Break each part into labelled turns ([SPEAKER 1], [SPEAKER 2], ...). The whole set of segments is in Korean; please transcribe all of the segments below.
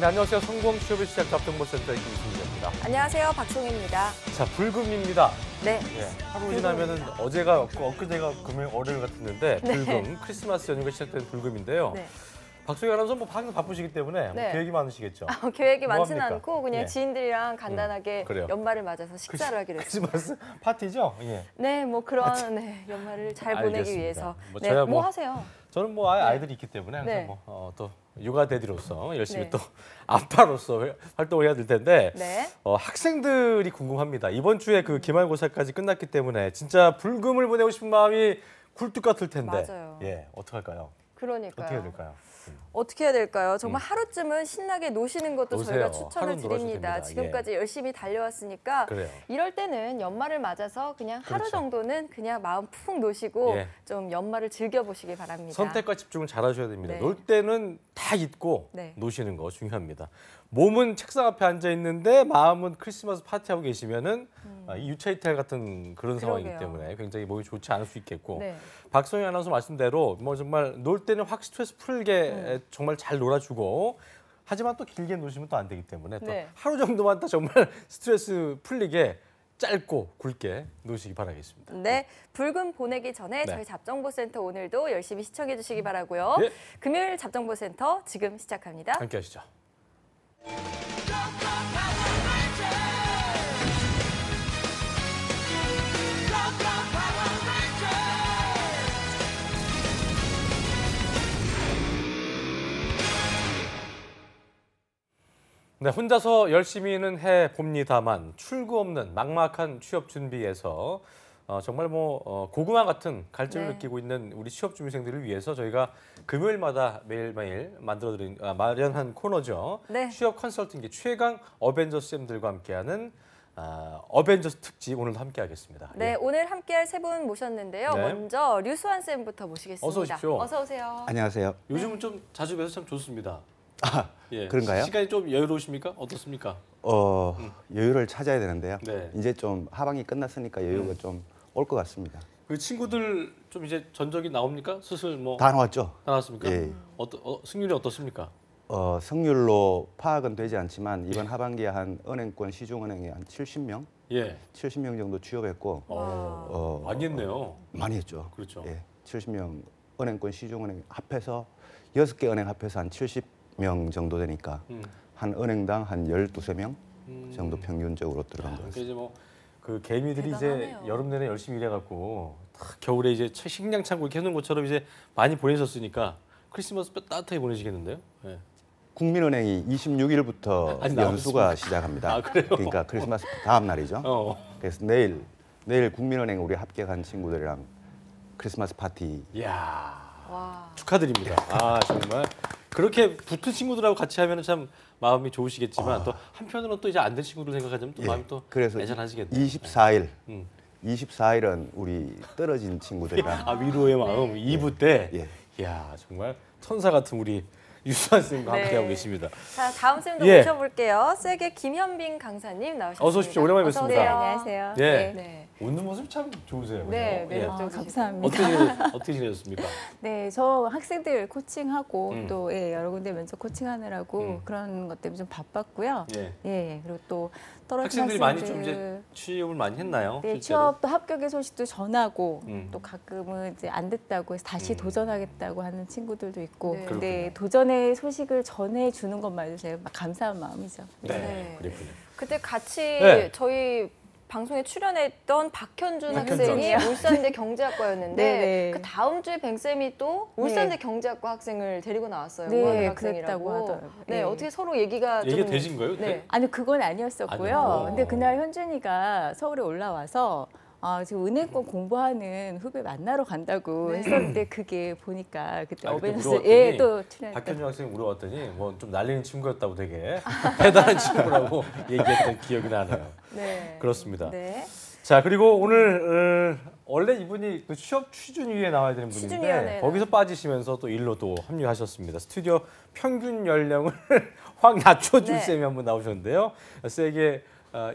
[SPEAKER 1] 네, 안녕하세요. 성공 취업을 시작 잡정보센터의 김승재입니다.
[SPEAKER 2] 안녕하세요. 박송입니다.
[SPEAKER 1] 자, 불금입니다.
[SPEAKER 2] 네.
[SPEAKER 1] 예, 하루 지나면은 어제가 없고 엊그제가 금요일, 월요일 같았는데
[SPEAKER 2] 네.
[SPEAKER 1] 불금, 크리스마스 연휴가 시작된 불금인데요.
[SPEAKER 2] 네.
[SPEAKER 1] 박소희 아나운서 뭐 항상 바쁘시기 때문에
[SPEAKER 2] 네.
[SPEAKER 1] 뭐 계획이 많으시겠죠?
[SPEAKER 2] 계획이
[SPEAKER 1] 뭐
[SPEAKER 2] 많지는
[SPEAKER 1] 합니까?
[SPEAKER 2] 않고 그냥
[SPEAKER 1] 예.
[SPEAKER 2] 지인들이랑 간단하게
[SPEAKER 1] 그래요.
[SPEAKER 2] 연말을 맞아서 식사를 하기로 했습니다.
[SPEAKER 1] 크리스마스 파티죠? 예.
[SPEAKER 2] 네, 뭐 그런 연말을 잘 보내기
[SPEAKER 1] 알겠습니다.
[SPEAKER 2] 위해서.
[SPEAKER 1] 뭐
[SPEAKER 2] 네,
[SPEAKER 1] 저야
[SPEAKER 2] 뭐
[SPEAKER 1] 뭐-
[SPEAKER 2] 하세요?
[SPEAKER 1] 저는 뭐 아이들이 있기 때문에 항상
[SPEAKER 2] 네.
[SPEAKER 1] 또 육아 대디로서 열심히
[SPEAKER 2] 네.
[SPEAKER 1] 또 아빠로서 활동을 해야 될 텐데
[SPEAKER 2] 네.
[SPEAKER 1] 학생들이 궁금합니다. 이번 주에 그 기말고사까지 끝났기 때문에 진짜 불금을 보내고 싶은 마음이 굴뚝 같을 텐데.
[SPEAKER 2] 맞아요.
[SPEAKER 1] 예, 어떡할까요?
[SPEAKER 2] 그러니까요.
[SPEAKER 1] 어떻게 해야 될까요?
[SPEAKER 2] 어떻게 해야 될까요? 정말 하루쯤은 신나게 노시는 것도
[SPEAKER 1] 노세요.
[SPEAKER 2] 저희가 추천을
[SPEAKER 1] 하루는 놀아주셔도
[SPEAKER 2] 드립니다.
[SPEAKER 1] 됩니다.
[SPEAKER 2] 지금까지 열심히 달려왔으니까
[SPEAKER 1] 그래요.
[SPEAKER 2] 이럴 때는 연말을 맞아서 그냥 하루
[SPEAKER 1] 그렇죠.
[SPEAKER 2] 정도는 그냥 마음 푹 놓으시고
[SPEAKER 1] 예.
[SPEAKER 2] 좀 연말을 즐겨보시기 바랍니다.
[SPEAKER 1] 선택과 집중을 잘 하셔야 됩니다.
[SPEAKER 2] 네.
[SPEAKER 1] 놀 때는 다 잊고
[SPEAKER 2] 네.
[SPEAKER 1] 노시는 거 중요합니다. 몸은 책상 앞에 앉아 있는데 마음은 크리스마스 파티하고 계시면은 이 유체 이탈 같은 그런 상황이기
[SPEAKER 2] 그러게요.
[SPEAKER 1] 때문에 굉장히 몸이 좋지 않을 수 있겠고
[SPEAKER 2] 네.
[SPEAKER 1] 박성희 아나운서 말씀대로 뭐 정말 놀 때는 확 스트레스 풀게 정말 잘 놀아주고 하지만 또 길게 노시면 또 안 되기 때문에 또
[SPEAKER 2] 네.
[SPEAKER 1] 하루 정도만 또 정말 스트레스 풀리게 짧고 굵게 노시기 바라겠습니다.
[SPEAKER 2] 네, 불금 보내기 전에
[SPEAKER 1] 네.
[SPEAKER 2] 저희 잡정보센터 오늘도 열심히 시청해 주시기 바라고요.
[SPEAKER 1] 예.
[SPEAKER 2] 금요일 잡정보센터 지금 시작합니다.
[SPEAKER 1] 함께 하시죠. 네, 혼자서 열심히는 해봅니다만 출구 없는 막막한 취업 준비에서 정말 고구마 같은 갈증을
[SPEAKER 2] 네.
[SPEAKER 1] 느끼고 있는 우리 취업 준비생들을 위해서 저희가 금요일마다 매일매일 마련한 코너죠.
[SPEAKER 2] 네.
[SPEAKER 1] 취업 컨설팅기 최강 어벤져스 쌤들과 함께하는 어벤져스 특집 오늘도 함께하겠습니다.
[SPEAKER 2] 네,
[SPEAKER 1] 예.
[SPEAKER 2] 오늘 함께할 세 분 모셨는데요.
[SPEAKER 1] 네.
[SPEAKER 2] 먼저 류수환 쌤부터 모시겠습니다.
[SPEAKER 1] 어서 오십시오.
[SPEAKER 2] 어서 오세요.
[SPEAKER 3] 안녕하세요.
[SPEAKER 1] 요즘은 좀 자주 뵈서 참 좋습니다. 예.
[SPEAKER 3] 그런가요?
[SPEAKER 1] 시간이 좀 여유로우십니까? 어떻습니까?
[SPEAKER 3] 여유를 찾아야 되는데요.
[SPEAKER 1] 네.
[SPEAKER 3] 이제 좀 하반기 끝났으니까 여유가 좀 올 것 같습니다.
[SPEAKER 1] 그 친구들 좀 이제 전적이 나옵니까? 슬슬 뭐
[SPEAKER 3] 다 나왔죠?
[SPEAKER 1] 다 나왔습니까?
[SPEAKER 3] 예.
[SPEAKER 1] 승률이 어떻습니까?
[SPEAKER 3] 성률로 파악은 되지 않지만 이번 하반기에 한 은행권 시중은행에 한 70명,
[SPEAKER 1] 예.
[SPEAKER 3] 70명 정도 취업했고
[SPEAKER 1] 많이 했네요.
[SPEAKER 3] 많이 했죠.
[SPEAKER 1] 그렇죠.
[SPEAKER 3] 예, 70명 은행권 시중은행 합해서 6개 은행 합해서 한 70명 정도 되니까 한 은행당 한 12세 명 정도 평균적으로 들어간 것
[SPEAKER 1] 그러니까
[SPEAKER 3] 같습니다.
[SPEAKER 1] 이제 그 개미들이
[SPEAKER 2] 대단하네요.
[SPEAKER 1] 이제 여름 내내 열심히 일해갖고 다 겨울에 이제 식량 창고 이렇게 해놓은 것처럼 이제 많이 보내셨으니까 크리스마스 따뜻하게 보내시겠는데요? 예.
[SPEAKER 3] 국민은행이 26일부터
[SPEAKER 1] 아직
[SPEAKER 3] 연수가
[SPEAKER 1] 나왔습니까?
[SPEAKER 3] 시작합니다.
[SPEAKER 1] 아, 그래요?
[SPEAKER 3] 그러니까 크리스마스 다음 날이죠. 그래서 내일 국민은행 우리 합격한 친구들이랑 크리스마스 파티.
[SPEAKER 1] 이야.
[SPEAKER 2] 와.
[SPEAKER 1] 축하드립니다. 정말 그렇게 붙은 친구들하고 같이 하면 참 마음이 좋으시겠지만 또 한편으로는 또 이제 안 된 친구들 생각하자면 또 마음이 또
[SPEAKER 3] 그래서
[SPEAKER 1] 애잔하시겠네요.
[SPEAKER 3] 24일은 우리 떨어진 친구들이랑
[SPEAKER 1] 위로의 마음 2부 때.
[SPEAKER 3] 예.
[SPEAKER 1] 이야 정말 천사 같은 우리 유수환 쌤과
[SPEAKER 2] 네.
[SPEAKER 1] 함께하고 계십니다.
[SPEAKER 2] 자, 다음 쌤도
[SPEAKER 1] 예.
[SPEAKER 2] 모셔볼게요. 세계 김현빈 강사님 나오셨습니다.
[SPEAKER 1] 어서 오십시오. 오랜만에
[SPEAKER 2] 어서
[SPEAKER 1] 뵙습니다.
[SPEAKER 2] 오세요.
[SPEAKER 4] 안녕하세요.
[SPEAKER 1] 예.
[SPEAKER 2] 네.
[SPEAKER 1] 웃는 모습 참 좋으세요. 그죠?
[SPEAKER 2] 네,
[SPEAKER 1] 예.
[SPEAKER 2] 매력적이시고.
[SPEAKER 4] 감사합니다.
[SPEAKER 1] 어떻게 지내셨습니까?
[SPEAKER 4] 네, 저 학생들 코칭하고
[SPEAKER 1] 음.
[SPEAKER 4] 또 여러 군데 면접 코칭하느라고 그런 것 때문에 좀 바빴고요.
[SPEAKER 1] 예.
[SPEAKER 4] 예, 그리고 또 떨어진
[SPEAKER 1] 학생들이 많이 좀
[SPEAKER 4] 학생들
[SPEAKER 1] 이제 취업을 많이 했나요?
[SPEAKER 4] 네,
[SPEAKER 1] 실제로?
[SPEAKER 4] 취업도 합격의 소식도 전하고
[SPEAKER 1] 음.
[SPEAKER 4] 또 가끔은 이제 안 됐다고 해서 다시 도전하겠다고 하는 친구들도 있고
[SPEAKER 2] 네.
[SPEAKER 4] 근데
[SPEAKER 1] 그렇군요.
[SPEAKER 4] 도전의 소식을 전해 주는 것만으로 제가 막 감사한 마음이죠.
[SPEAKER 1] 네,
[SPEAKER 2] 네.
[SPEAKER 1] 그랬군요.
[SPEAKER 2] 그때 같이
[SPEAKER 1] 네.
[SPEAKER 2] 저희 방송에 출연했던 박현준
[SPEAKER 1] 박현준
[SPEAKER 2] 학생이
[SPEAKER 4] 학생.
[SPEAKER 2] 울산대 경제학과였는데
[SPEAKER 4] 네네.
[SPEAKER 2] 그 다음 주에 뱅쌤이 또 울산대 경제학과 학생을 데리고 나왔어요.
[SPEAKER 4] 네,
[SPEAKER 2] 우하늘
[SPEAKER 4] 그랬다고
[SPEAKER 2] 학생이라고.
[SPEAKER 4] 하더라고요.
[SPEAKER 2] 네,
[SPEAKER 4] 네.
[SPEAKER 2] 어떻게 서로 얘기가
[SPEAKER 1] 얘기가
[SPEAKER 2] 좀
[SPEAKER 1] 되신 거예요?
[SPEAKER 2] 네.
[SPEAKER 4] 아니 그건 아니었었고요.
[SPEAKER 1] 아니요.
[SPEAKER 4] 근데 그날 현준이가 서울에 올라와서 지금 은행권 공부하는 후배 만나러 간다고 했었는데 그게 보니까 그때
[SPEAKER 1] 그때
[SPEAKER 4] 어벤져스
[SPEAKER 1] 물어봤더니
[SPEAKER 4] 또 출연했던
[SPEAKER 1] 박현준 학생이 물어봤더니 뭐 좀 날리는 친구였다고 되게 대단한 친구라고 얘기했던 기억이 나네요.
[SPEAKER 2] 네.
[SPEAKER 1] 그렇습니다.
[SPEAKER 2] 네.
[SPEAKER 1] 자 그리고 오늘 원래 이분이 그 취업 취준위에 나와야 되는 분인데
[SPEAKER 2] 취준위원회.
[SPEAKER 1] 거기서 빠지시면서 또 일로 또 합류하셨습니다. 스튜디오 평균 연령을 확 낮춰줄
[SPEAKER 2] 네.
[SPEAKER 1] 쌤이 한 분 나오셨는데요. 세계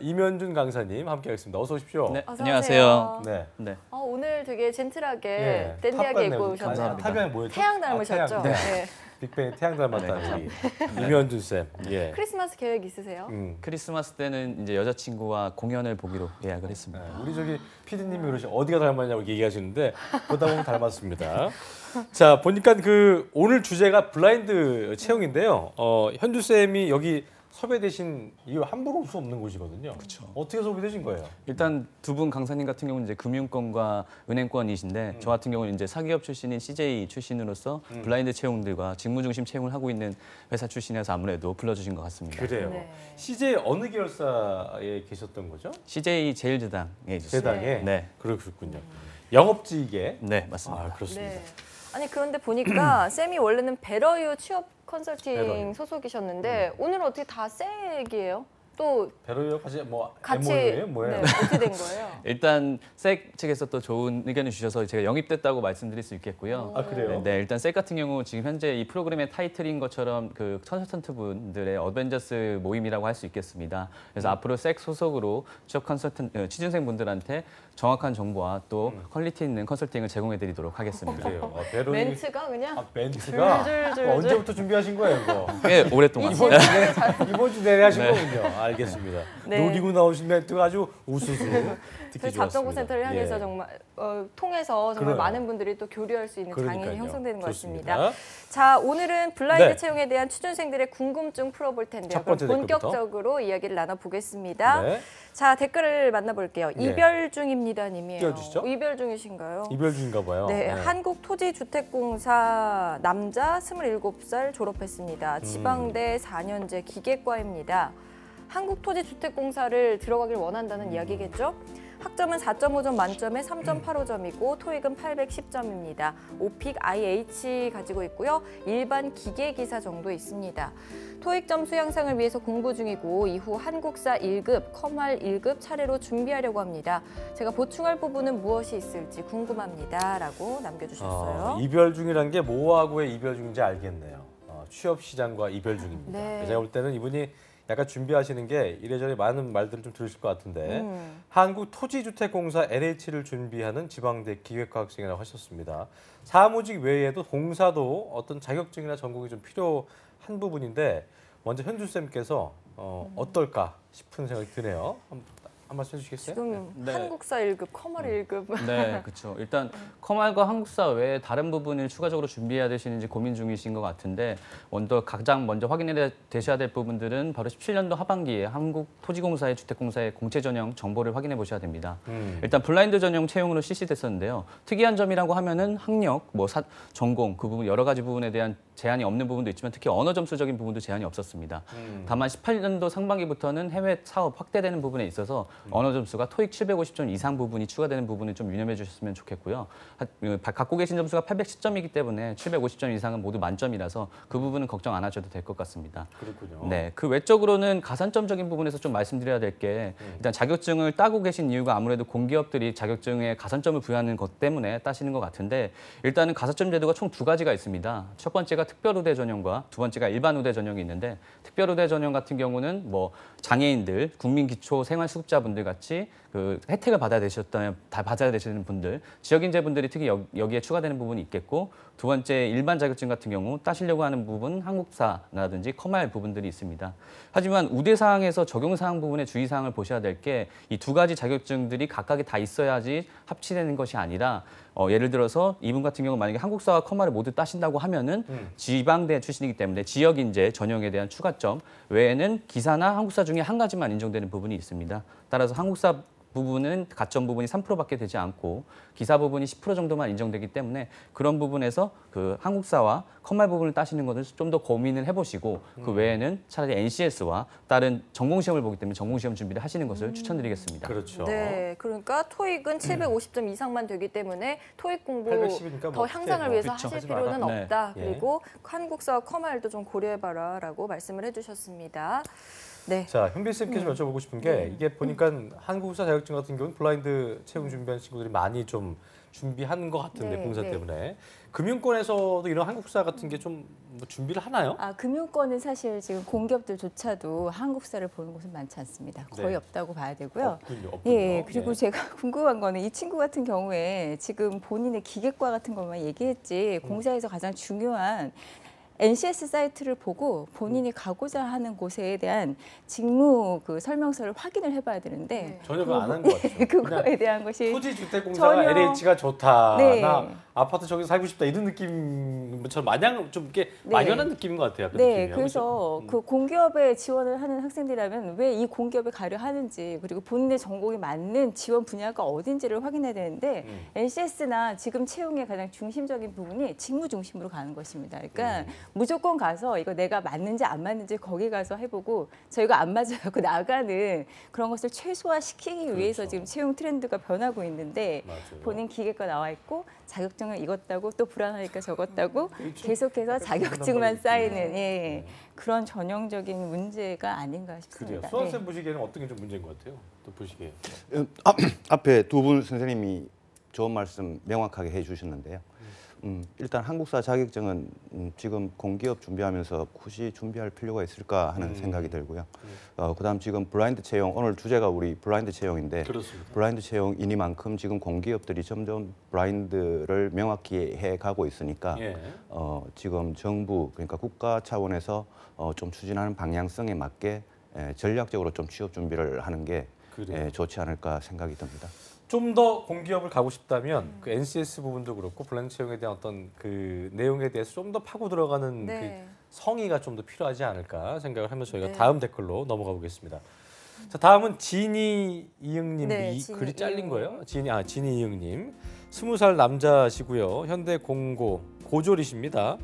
[SPEAKER 1] 이면준 강사님 함께하겠습니다. 어서 오십시오.
[SPEAKER 5] 네,
[SPEAKER 2] 어서
[SPEAKER 5] 안녕하세요.
[SPEAKER 2] 오세요.
[SPEAKER 1] 네.
[SPEAKER 5] 네.
[SPEAKER 2] 오늘 되게 젠틀하게
[SPEAKER 1] 예,
[SPEAKER 2] 댄디하게
[SPEAKER 1] 탑
[SPEAKER 2] 입고
[SPEAKER 1] 같네요.
[SPEAKER 2] 오셨네요.
[SPEAKER 1] 탑이 뭐였죠?
[SPEAKER 2] 태양 닮으셨죠?
[SPEAKER 1] 태양. 네.
[SPEAKER 2] 네.
[SPEAKER 1] 빅뱅의 태양 닮았다는 우리 이면준 쌤. 예.
[SPEAKER 2] 크리스마스 계획 있으세요?
[SPEAKER 5] 크리스마스 때는 이제 여자친구와 공연을 보기로 예약을
[SPEAKER 1] 네,
[SPEAKER 5] 했습니다.
[SPEAKER 1] 우리 저기 PD님이 그러시 어디가 닮았냐고 이렇게 얘기하시는데 보다 보면 닮았습니다. 자 보니까 그 오늘 주제가 블라인드 채용인데요. 현주 쌤이 여기 섭외되신 이유 함부로 올 수 없는 곳이거든요.
[SPEAKER 5] 그렇죠.
[SPEAKER 1] 어떻게 섭외되신 거예요?
[SPEAKER 5] 일단 두 분 강사님 같은 경우는 이제 금융권과 은행권이신데 저 같은 경우는 이제 사기업 출신인 CJ 출신으로서 블라인드 채용들과 직무 중심 채용을 하고 있는 회사 출신이라서 아무래도 불러주신 것 같습니다.
[SPEAKER 1] 그래요.
[SPEAKER 2] 네.
[SPEAKER 1] CJ 어느 계열사에 계셨던 거죠?
[SPEAKER 5] CJ 제일제당에 있었습니다.
[SPEAKER 1] 재당에.
[SPEAKER 5] 네.
[SPEAKER 1] 그러셨군요. 영업직에.
[SPEAKER 5] 네, 맞습니다.
[SPEAKER 1] 아 그렇습니다.
[SPEAKER 2] 네. 아니 그런데 보니까 쌤이 원래는 베러유 취업 컨설팅
[SPEAKER 1] 베러유.
[SPEAKER 2] 소속이셨는데 오늘 어떻게 다 쌤얘기예요? 또
[SPEAKER 1] 배로요 같이 뭐
[SPEAKER 2] 같이
[SPEAKER 1] MOU예요? 뭐예요?
[SPEAKER 2] 네, 어떻게 된 거예요?
[SPEAKER 5] 일단 색 측에서 또 좋은 의견을 주셔서 제가 영입됐다고 말씀드릴 수 있겠고요.
[SPEAKER 1] 아 그래요?
[SPEAKER 5] 네, 일단 색 같은 경우 지금 현재 이 프로그램의 타이틀인 것처럼 그 컨설턴트 분들의 어벤져스 모임이라고 할 수 있겠습니다. 그래서 앞으로 색 소속으로 취준생 분들한테 정확한 정보와 또 퀄리티 있는 컨설팅을 제공해드리도록 하겠습니다.
[SPEAKER 1] 그래요. 배로요.
[SPEAKER 2] 멘트가 그냥
[SPEAKER 1] 멘트가
[SPEAKER 2] 줄줄줄줄.
[SPEAKER 1] 언제부터 준비하신 거예요, 이거?
[SPEAKER 5] 꽤 오랫동안.
[SPEAKER 2] 이 질문을 잘
[SPEAKER 1] 이번 주 내내 하신
[SPEAKER 2] 네.
[SPEAKER 1] 거군요. 알겠습니다.
[SPEAKER 2] 네.
[SPEAKER 1] 노리고 나오신 멘트가 아주 우수수 듣기
[SPEAKER 2] 저희
[SPEAKER 1] 좋았습니다.
[SPEAKER 2] 잡정보센터를 향해서
[SPEAKER 1] 예.
[SPEAKER 2] 정말 통해서 정말
[SPEAKER 1] 그래요.
[SPEAKER 2] 많은 분들이 또 교류할 수 있는 장이
[SPEAKER 1] 그러니까요.
[SPEAKER 2] 형성되는 것
[SPEAKER 1] 좋습니다.
[SPEAKER 2] 같습니다. 자, 오늘은 블라인드
[SPEAKER 1] 네.
[SPEAKER 2] 채용에 대한 취준생들의 궁금증 풀어볼 텐데요.
[SPEAKER 1] 첫 번째
[SPEAKER 2] 그럼
[SPEAKER 1] 댓글부터.
[SPEAKER 2] 본격적으로 이야기를 나눠보겠습니다.
[SPEAKER 1] 네.
[SPEAKER 2] 자, 댓글을 만나볼게요.
[SPEAKER 1] 네.
[SPEAKER 2] 이별 중입니다 님이에요.
[SPEAKER 1] 띄워주시죠.
[SPEAKER 2] 이별 중이신가요?
[SPEAKER 1] 이별 중인가 봐요.
[SPEAKER 2] 네, 한국토지주택공사 남자 27살 졸업했습니다. 지방대 4년제 기계과입니다. 한국토지주택공사를 들어가길 원한다는 이야기겠죠? 학점은 4.5점 만점에 3.85점이고 토익은 810점입니다. 오픽 IH 가지고 있고요. 일반 기계기사 정도 있습니다. 토익 점수 향상을 위해서 공부 중이고 이후 한국사 1급, 컴활 1급 차례로 준비하려고 합니다. 제가 보충할 부분은 무엇이 있을지 궁금합니다. 라고 남겨주셨어요.
[SPEAKER 1] 이별 중이란 게 뭐하고의 이별 중인지 알겠네요. 취업 시장과 이별 중입니다.
[SPEAKER 2] 네.
[SPEAKER 1] 제가 볼 때는 이분이 약간 준비하시는 게 이래저래 많은 말들을 좀 들으실 것 같은데 한국토지주택공사 LH를 준비하는 지방대 기획과 학생이라고 하셨습니다. 사무직 외에도 공사도 어떤 자격증이나 전공이 좀 필요한 부분인데 먼저 현주 쌤께서 어떨까 싶은 생각이 드네요. 한 말씀 해주시겠어요?
[SPEAKER 2] 지금
[SPEAKER 5] 네.
[SPEAKER 2] 한국사 1급, 컴활 1급.
[SPEAKER 5] 네, 그렇죠. 일단 컴활과 한국사 외에 다른 부분을 추가적으로 준비해야 되시는지 고민 중이신 것 같은데 가장 먼저 확인해 되셔야 될 부분들은 바로 17년도 하반기에 한국토지공사의 주택공사의 공채 전형 정보를 확인해 보셔야 됩니다. 일단 블라인드 전형 채용으로 실시됐었는데요. 특이한 점이라고 하면은 학력, 전공 그 부분 여러 가지 부분에 대한 제한이 없는 부분도 있지만 특히 언어 점수적인 부분도 제한이 없었습니다. 다만 18년도 상반기부터는 해외 사업 확대되는 부분에 있어서 언어 점수가 토익 750점 이상 부분이 추가되는 부분을 좀 유념해 주셨으면 좋겠고요. 갖고 계신 점수가 810점이기 때문에 750점 이상은 모두 만점이라서 그 부분은 걱정 안 하셔도 될 것 같습니다.
[SPEAKER 1] 그렇군요.
[SPEAKER 5] 네, 그 외적으로는 가산점적인 부분에서 좀 말씀드려야 될 게 일단 자격증을 따고 계신 이유가 아무래도 공기업들이 자격증에 가산점을 부여하는 것 때문에 따시는 것 같은데 일단은 가산점 제도가 총 두 가지가 있습니다. 첫 번째가 특별우대 전형과 두 번째가 일반우대 전형이 있는데 특별우대 전형 같은 경우는 장애인들, 국민기초생활수급자분들 같이 그 혜택을 받아야 되시는 분들, 지역인재분들이 특히 여기에 추가되는 부분이 있겠고 두 번째 일반 자격증 같은 경우 따시려고 하는 부분 한국사라든지 컴활 부분들이 있습니다. 하지만 우대사항에서 적용사항 부분의 주의사항을 보셔야 될 게 이 두 가지 자격증들이 각각이 다 있어야지 합치되는 것이 아니라 예를 들어서 이분 같은 경우 만약에 한국사와 컴활을 모두 따신다고 하면은 지방대 출신이기 때문에 지역인재 전형에 대한 추가점 외에는 기사나 한국사 중에 한 가지만 인정되는 부분이 있습니다. 따라서 한국사 부분은 가점 부분이 3%밖에 되지 않고 기사 부분이 10% 정도만 인정되기 때문에 그런 부분에서 그 한국사와 컴활 부분을 따시는 것을 좀 더 고민을 해보시고 그 외에는 차라리 NCS와 다른 전공시험을 보기 때문에 전공시험 준비를 하시는 것을 추천드리겠습니다.
[SPEAKER 1] 그렇죠.
[SPEAKER 2] 네, 그러니까 토익은 750점 이상만 되기 때문에 토익 공부
[SPEAKER 1] 810이니까
[SPEAKER 2] 더 향상을 위해서
[SPEAKER 5] 그쵸,
[SPEAKER 2] 하실
[SPEAKER 5] 하지
[SPEAKER 2] 필요는
[SPEAKER 5] 마라.
[SPEAKER 2] 없다.
[SPEAKER 1] 네.
[SPEAKER 2] 그리고 한국사와 컴활도 좀 고려해봐라라고 말씀을 해주셨습니다. 네.
[SPEAKER 1] 자, 현빈 쌤께 좀 여쭤보고 싶은 게 이게 보니까 한국사 자격증 같은 경우는 블라인드 채용 준비한 친구들이 많이 좀 준비한 것 같은데
[SPEAKER 2] 네,
[SPEAKER 1] 공사
[SPEAKER 2] 네.
[SPEAKER 1] 때문에 금융권에서도 이런 한국사 같은 게 좀 뭐 준비를 하나요?
[SPEAKER 4] 금융권은 사실 지금 공기업들조차도 한국사를 보는 곳은 많지 않습니다. 거의
[SPEAKER 1] 네.
[SPEAKER 4] 없다고 봐야 되고요.
[SPEAKER 1] 없군요.
[SPEAKER 4] 예, 그리고
[SPEAKER 1] 네.
[SPEAKER 4] 제가 궁금한 거는 이 친구 같은 경우에 지금 본인의 기계과 같은 것만 얘기했지 공사에서 가장 중요한 NCS 사이트를 보고 본인이 가고자 하는 곳에 대한 직무 그 설명서를 확인을 해봐야 되는데
[SPEAKER 1] 전혀 안 한 것 같아요.
[SPEAKER 4] 그거에 대한 것이
[SPEAKER 1] 토지주택공사가
[SPEAKER 4] 전혀-
[SPEAKER 1] LH가 좋다.
[SPEAKER 4] 네.
[SPEAKER 1] 나 아파트 저기서 살고 싶다. 이런 느낌처럼 마냥 좀 이렇게
[SPEAKER 4] 네.
[SPEAKER 1] 막연한 느낌인 것 같아요. 그
[SPEAKER 4] 네,
[SPEAKER 1] 느낌이요.
[SPEAKER 4] 그래서
[SPEAKER 1] 그렇죠?
[SPEAKER 4] 그 공기업에 지원을 하는 학생들이라면 왜 이 공기업에 가려 하는지 그리고 본인의 전공에 맞는 지원 분야가 어딘지를 확인해야 되는데 NCS나 지금 채용의 가장 중심적인 부분이 직무 중심으로 가는 것입니다. 그러니까 무조건 가서 이거 내가 맞는지 안 맞는지 거기 가서 해보고 저희가 안 맞아요. 그 나가는 그런 것을 최소화시키기 위해서
[SPEAKER 1] 그렇죠.
[SPEAKER 4] 지금 채용 트렌드가 변하고 있는데
[SPEAKER 1] 맞아요.
[SPEAKER 4] 본인 기계과 나와 있고 자격증을 읽었다고 또 불안하니까 적었다고
[SPEAKER 1] 그렇죠.
[SPEAKER 4] 계속해서 자격증만
[SPEAKER 1] 그런
[SPEAKER 4] 쌓이는
[SPEAKER 1] 네.
[SPEAKER 4] 그런 전형적인 문제가 아닌가
[SPEAKER 1] 그래요.
[SPEAKER 4] 싶습니다.
[SPEAKER 1] 수원쌤
[SPEAKER 4] 네.
[SPEAKER 1] 보시기에는 어떤 게 좀 문제인 것 같아요? 또 보시기에.
[SPEAKER 3] 앞에 두 분 선생님이 좋은 말씀 명확하게 해주셨는데요. 일단 한국사 자격증은 지금 공기업 준비하면서 굳이 준비할 필요가 있을까 하는 생각이 들고요. 그다음 지금 블라인드 채용, 오늘 주제가 우리 블라인드 채용인데
[SPEAKER 1] 그렇습니다.
[SPEAKER 3] 블라인드 채용이니만큼 지금 공기업들이 점점 블라인드를 명확히 해가고 있으니까
[SPEAKER 1] 예.
[SPEAKER 3] 지금 정부 그러니까 국가 차원에서 좀 추진하는 방향성에 맞게 전략적으로 좀 취업 준비를 하는 게
[SPEAKER 1] 그래요.
[SPEAKER 3] 좋지 않을까 생각이 듭니다.
[SPEAKER 1] 좀 더 공기업을 가고 싶다면 그 NCS 부분도 그렇고 블라인드 채용에 대한 어떤 그 내용에 대해서 좀 더 파고 들어가는
[SPEAKER 2] 네.
[SPEAKER 1] 그 성의가 좀 더 필요하지 않을까 생각을 하면서 저희가
[SPEAKER 2] 네.
[SPEAKER 1] 다음 댓글로 넘어가 보겠습니다. 자, 다음은 진이 이응님
[SPEAKER 2] 네,
[SPEAKER 1] 이
[SPEAKER 2] 진이
[SPEAKER 1] 글이 잘린
[SPEAKER 2] 이응님.
[SPEAKER 1] 거예요. 진이 이응님 20살 남자시고요. 현대 공고 고졸이십니다.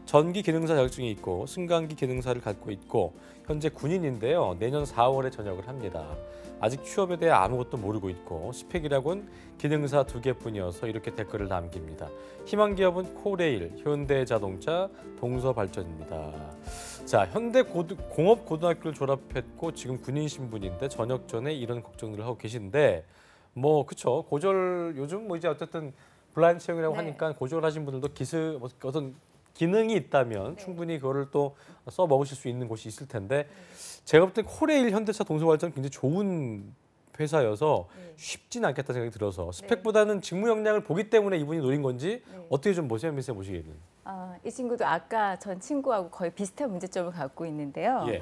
[SPEAKER 1] 전기 기능사 자격증이 있고 승강기 기능사를 갖고 있고 현재 군인인데요. 내년 4월에 전역을 합니다. 아직 취업에 대해 아무것도 모르고 있고 스펙이라곤 기능사 2개뿐이어서 이렇게 댓글을 남깁니다. 희망 기업은 코레일, 현대자동차, 동서발전입니다. 자, 현대공업고등학교를 졸업했고 지금 군인 신분인데 전역 전에 이런 걱정들을 하고 계신데 뭐 그쵸 고졸 요즘 뭐 이제 어쨌든 블라인드 채용이라고
[SPEAKER 2] 네.
[SPEAKER 1] 하니까 고졸하신 분들도 뭐 어떤 기능이 있다면 충분히 그거를 또 써 먹으실 수 있는 곳이 있을 텐데 제가 볼 때 코레일, 현대차, 동서발전 굉장히 좋은 회사여서 쉽진 않겠다 생각이 들어서 스펙보다는 직무 역량을 보기 때문에 이분이 노린 건지 어떻게 좀 보세요, 미세 보시기에는?
[SPEAKER 4] 이 친구도 아까 전 친구하고 거의 비슷한 문제점을 갖고 있는데요.
[SPEAKER 1] 예.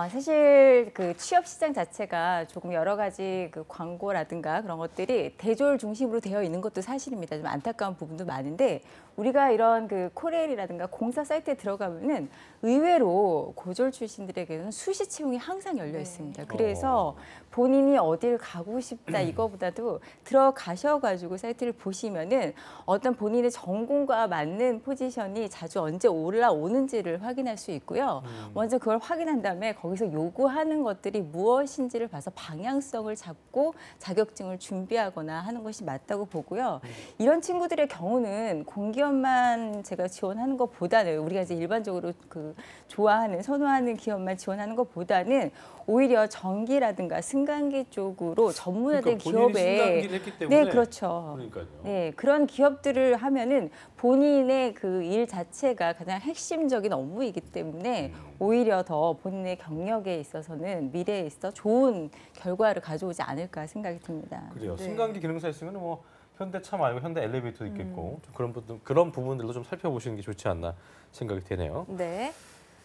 [SPEAKER 4] 사실 그 취업 시장 자체가 조금 여러 가지 그 광고라든가 그런 것들이 대졸 중심으로 되어 있는 것도 사실입니다. 좀 안타까운 부분도 많은데 우리가 이런 그 코레일이라든가 공사 사이트에 들어가면은 의외로 고졸 출신들에게는 수시 채용이 항상 열려 있습니다. 그래서 본인이 어딜 가고 싶다 이거보다도 들어가셔가지고 사이트를 보시면은 어떤 본인의 전공과 맞는 포지션이 자주 언제 올라오는지를 확인할 수 있고요. 먼저 그걸 확인한 다음에 거기서 요구하는 것들이 무엇인지를 봐서 방향성을 잡고 자격증을 준비하거나 하는 것이 맞다고 보고요. 이런 친구들의 경우는 공기업만 제가 지원하는 것보다는 우리가 이제 일반적으로 그 좋아하는 선호하는 기업만 지원하는 것보다는 오히려 전기라든가 승강기 쪽으로 전문화된
[SPEAKER 1] 그러니까 본인이
[SPEAKER 4] 기업에
[SPEAKER 1] 승강기를 했기 때문에
[SPEAKER 4] 네, 그렇죠.
[SPEAKER 1] 그러니까요.
[SPEAKER 4] 네, 그런 기업들을 하면은 본인의 그 일 자체가 가장 핵심적인 업무이기 때문에 오히려 더 본인의 경력에 있어서는 미래에 있어 좋은 결과를 가져오지 않을까 생각이 듭니다.
[SPEAKER 1] 그래요.
[SPEAKER 2] 네.
[SPEAKER 1] 승강기 기능사 있으면 뭐 현대차 말고 현대 엘리베이터도 있겠고 좀 그런 부분들로 좀 살펴보시는 게 좋지 않나 생각이 되네요.
[SPEAKER 2] 네.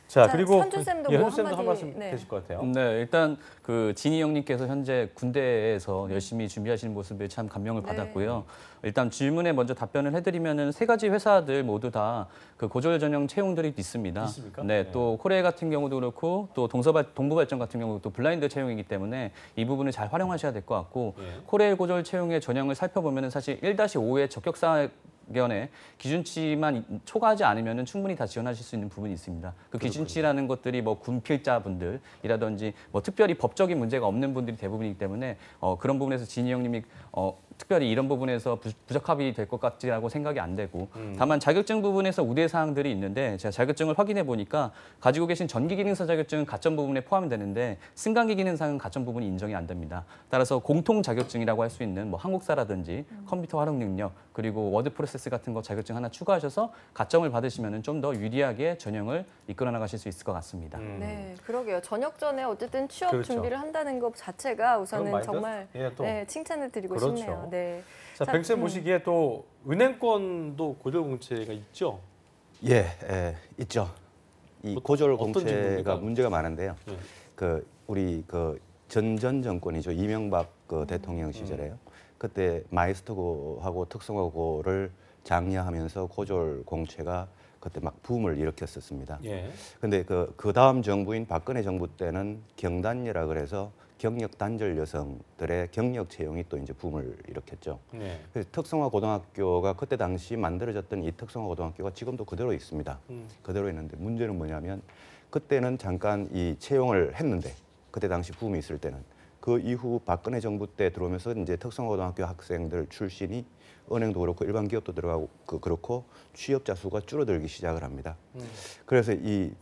[SPEAKER 1] 자,
[SPEAKER 2] 자,
[SPEAKER 1] 그리고
[SPEAKER 2] 선주쌤도
[SPEAKER 1] 예,
[SPEAKER 2] 뭐
[SPEAKER 1] 선주쌤도 한
[SPEAKER 2] 한마디,
[SPEAKER 1] 말씀
[SPEAKER 2] 네.
[SPEAKER 1] 되실 것 같아요.
[SPEAKER 5] 네, 일단 그 진희 형님께서 현재 군대에서 열심히 준비하시는 모습에 참 감명을
[SPEAKER 2] 네.
[SPEAKER 5] 받았고요. 일단 질문에 먼저 답변을 해드리면은 세 가지 회사들 모두 다 그 고졸 전형 채용들이 있습니다.
[SPEAKER 1] 있습니까?
[SPEAKER 5] 네,
[SPEAKER 1] 네.
[SPEAKER 5] 또 코레일 같은 경우도 그렇고 또 동부발전 같은 경우도 또 블라인드 채용이기 때문에 이 부분을 잘 활용하셔야 될 것 같고
[SPEAKER 1] 예.
[SPEAKER 5] 코레일 고졸 채용의 전형을 살펴보면은 사실 1-5의 적격사 견에 기준치만 초과하지 않으면 충분히 다 지원하실 수 있는 부분이 있습니다. 그 기준치라는 것들이 뭐 군필자분들이라든지 뭐 특별히 법적인 문제가 없는 분들이 대부분이기 때문에 그런 부분에서 진희 형님이 특별히 이런 부분에서 부적합이 될 것 같지라고 생각이 안 되고 다만 자격증 부분에서 우대 사항들이 있는데 제가 자격증을 확인해 보니까 가지고 계신 전기 기능사 자격증은 가점 부분에 포함이 되는데 승강기 기능사는 가점 부분이 인정이 안 됩니다. 따라서 공통 자격증이라고 할 수 있는 뭐 한국사라든지 컴퓨터 활용 능력 그리고 워드 프로세스 같은 거 자격증 하나 추가하셔서 가점을 받으시면 좀 더 유리하게 전형을 이끌어 나가실 수 있을 것 같습니다.
[SPEAKER 2] 네, 그러게요. 저녁 전에 어쨌든 취업
[SPEAKER 1] 그렇죠.
[SPEAKER 2] 준비를 한다는 것 자체가
[SPEAKER 1] 그런
[SPEAKER 2] 우선은
[SPEAKER 1] 마인드?
[SPEAKER 2] 정말
[SPEAKER 1] 예, 또.
[SPEAKER 2] 네, 칭찬을 드리고
[SPEAKER 1] 그렇죠.
[SPEAKER 2] 싶네요. 네.
[SPEAKER 1] 자,
[SPEAKER 2] 자,
[SPEAKER 1] 뱅쌤 보시기에 또 은행권도 고졸 공채가 있죠.
[SPEAKER 3] 예, 있죠. 이 고졸
[SPEAKER 1] 어떤
[SPEAKER 3] 공채가
[SPEAKER 1] 질문입니까?
[SPEAKER 3] 문제가 많은데요.
[SPEAKER 1] 네.
[SPEAKER 3] 우리 전전 정권이죠. 이명박 대통령 시절에요. 그때 마이스터고하고 특성화고를 장려하면서 고졸 공채가 그때 막 붐을 일으켰었습니다.
[SPEAKER 1] 예.
[SPEAKER 3] 근데 그 다음 정부인 박근혜 정부 때는 경단녀라 그래서 경력 단절 여성들의 경력 채용이 또 이제 붐을 일으켰죠.
[SPEAKER 1] 네.
[SPEAKER 3] 그래서 특성화 고등학교가 그때 당시 만들어졌던 이 특성화 고등학교가 지금도 그대로 있습니다. 그대로 있는데 문제는 뭐냐면 그때는 잠깐 이 채용을 했는데 그때 당시 붐이 있을 때는 그 이후 박근혜 정부 때 들어오면서 이제 특성화 고등학교 학생들 출신이 은행도 그렇고 일반 기업도 들어가고 그렇고 취업자 수가 줄어들기 시작을 합니다. 그래서 이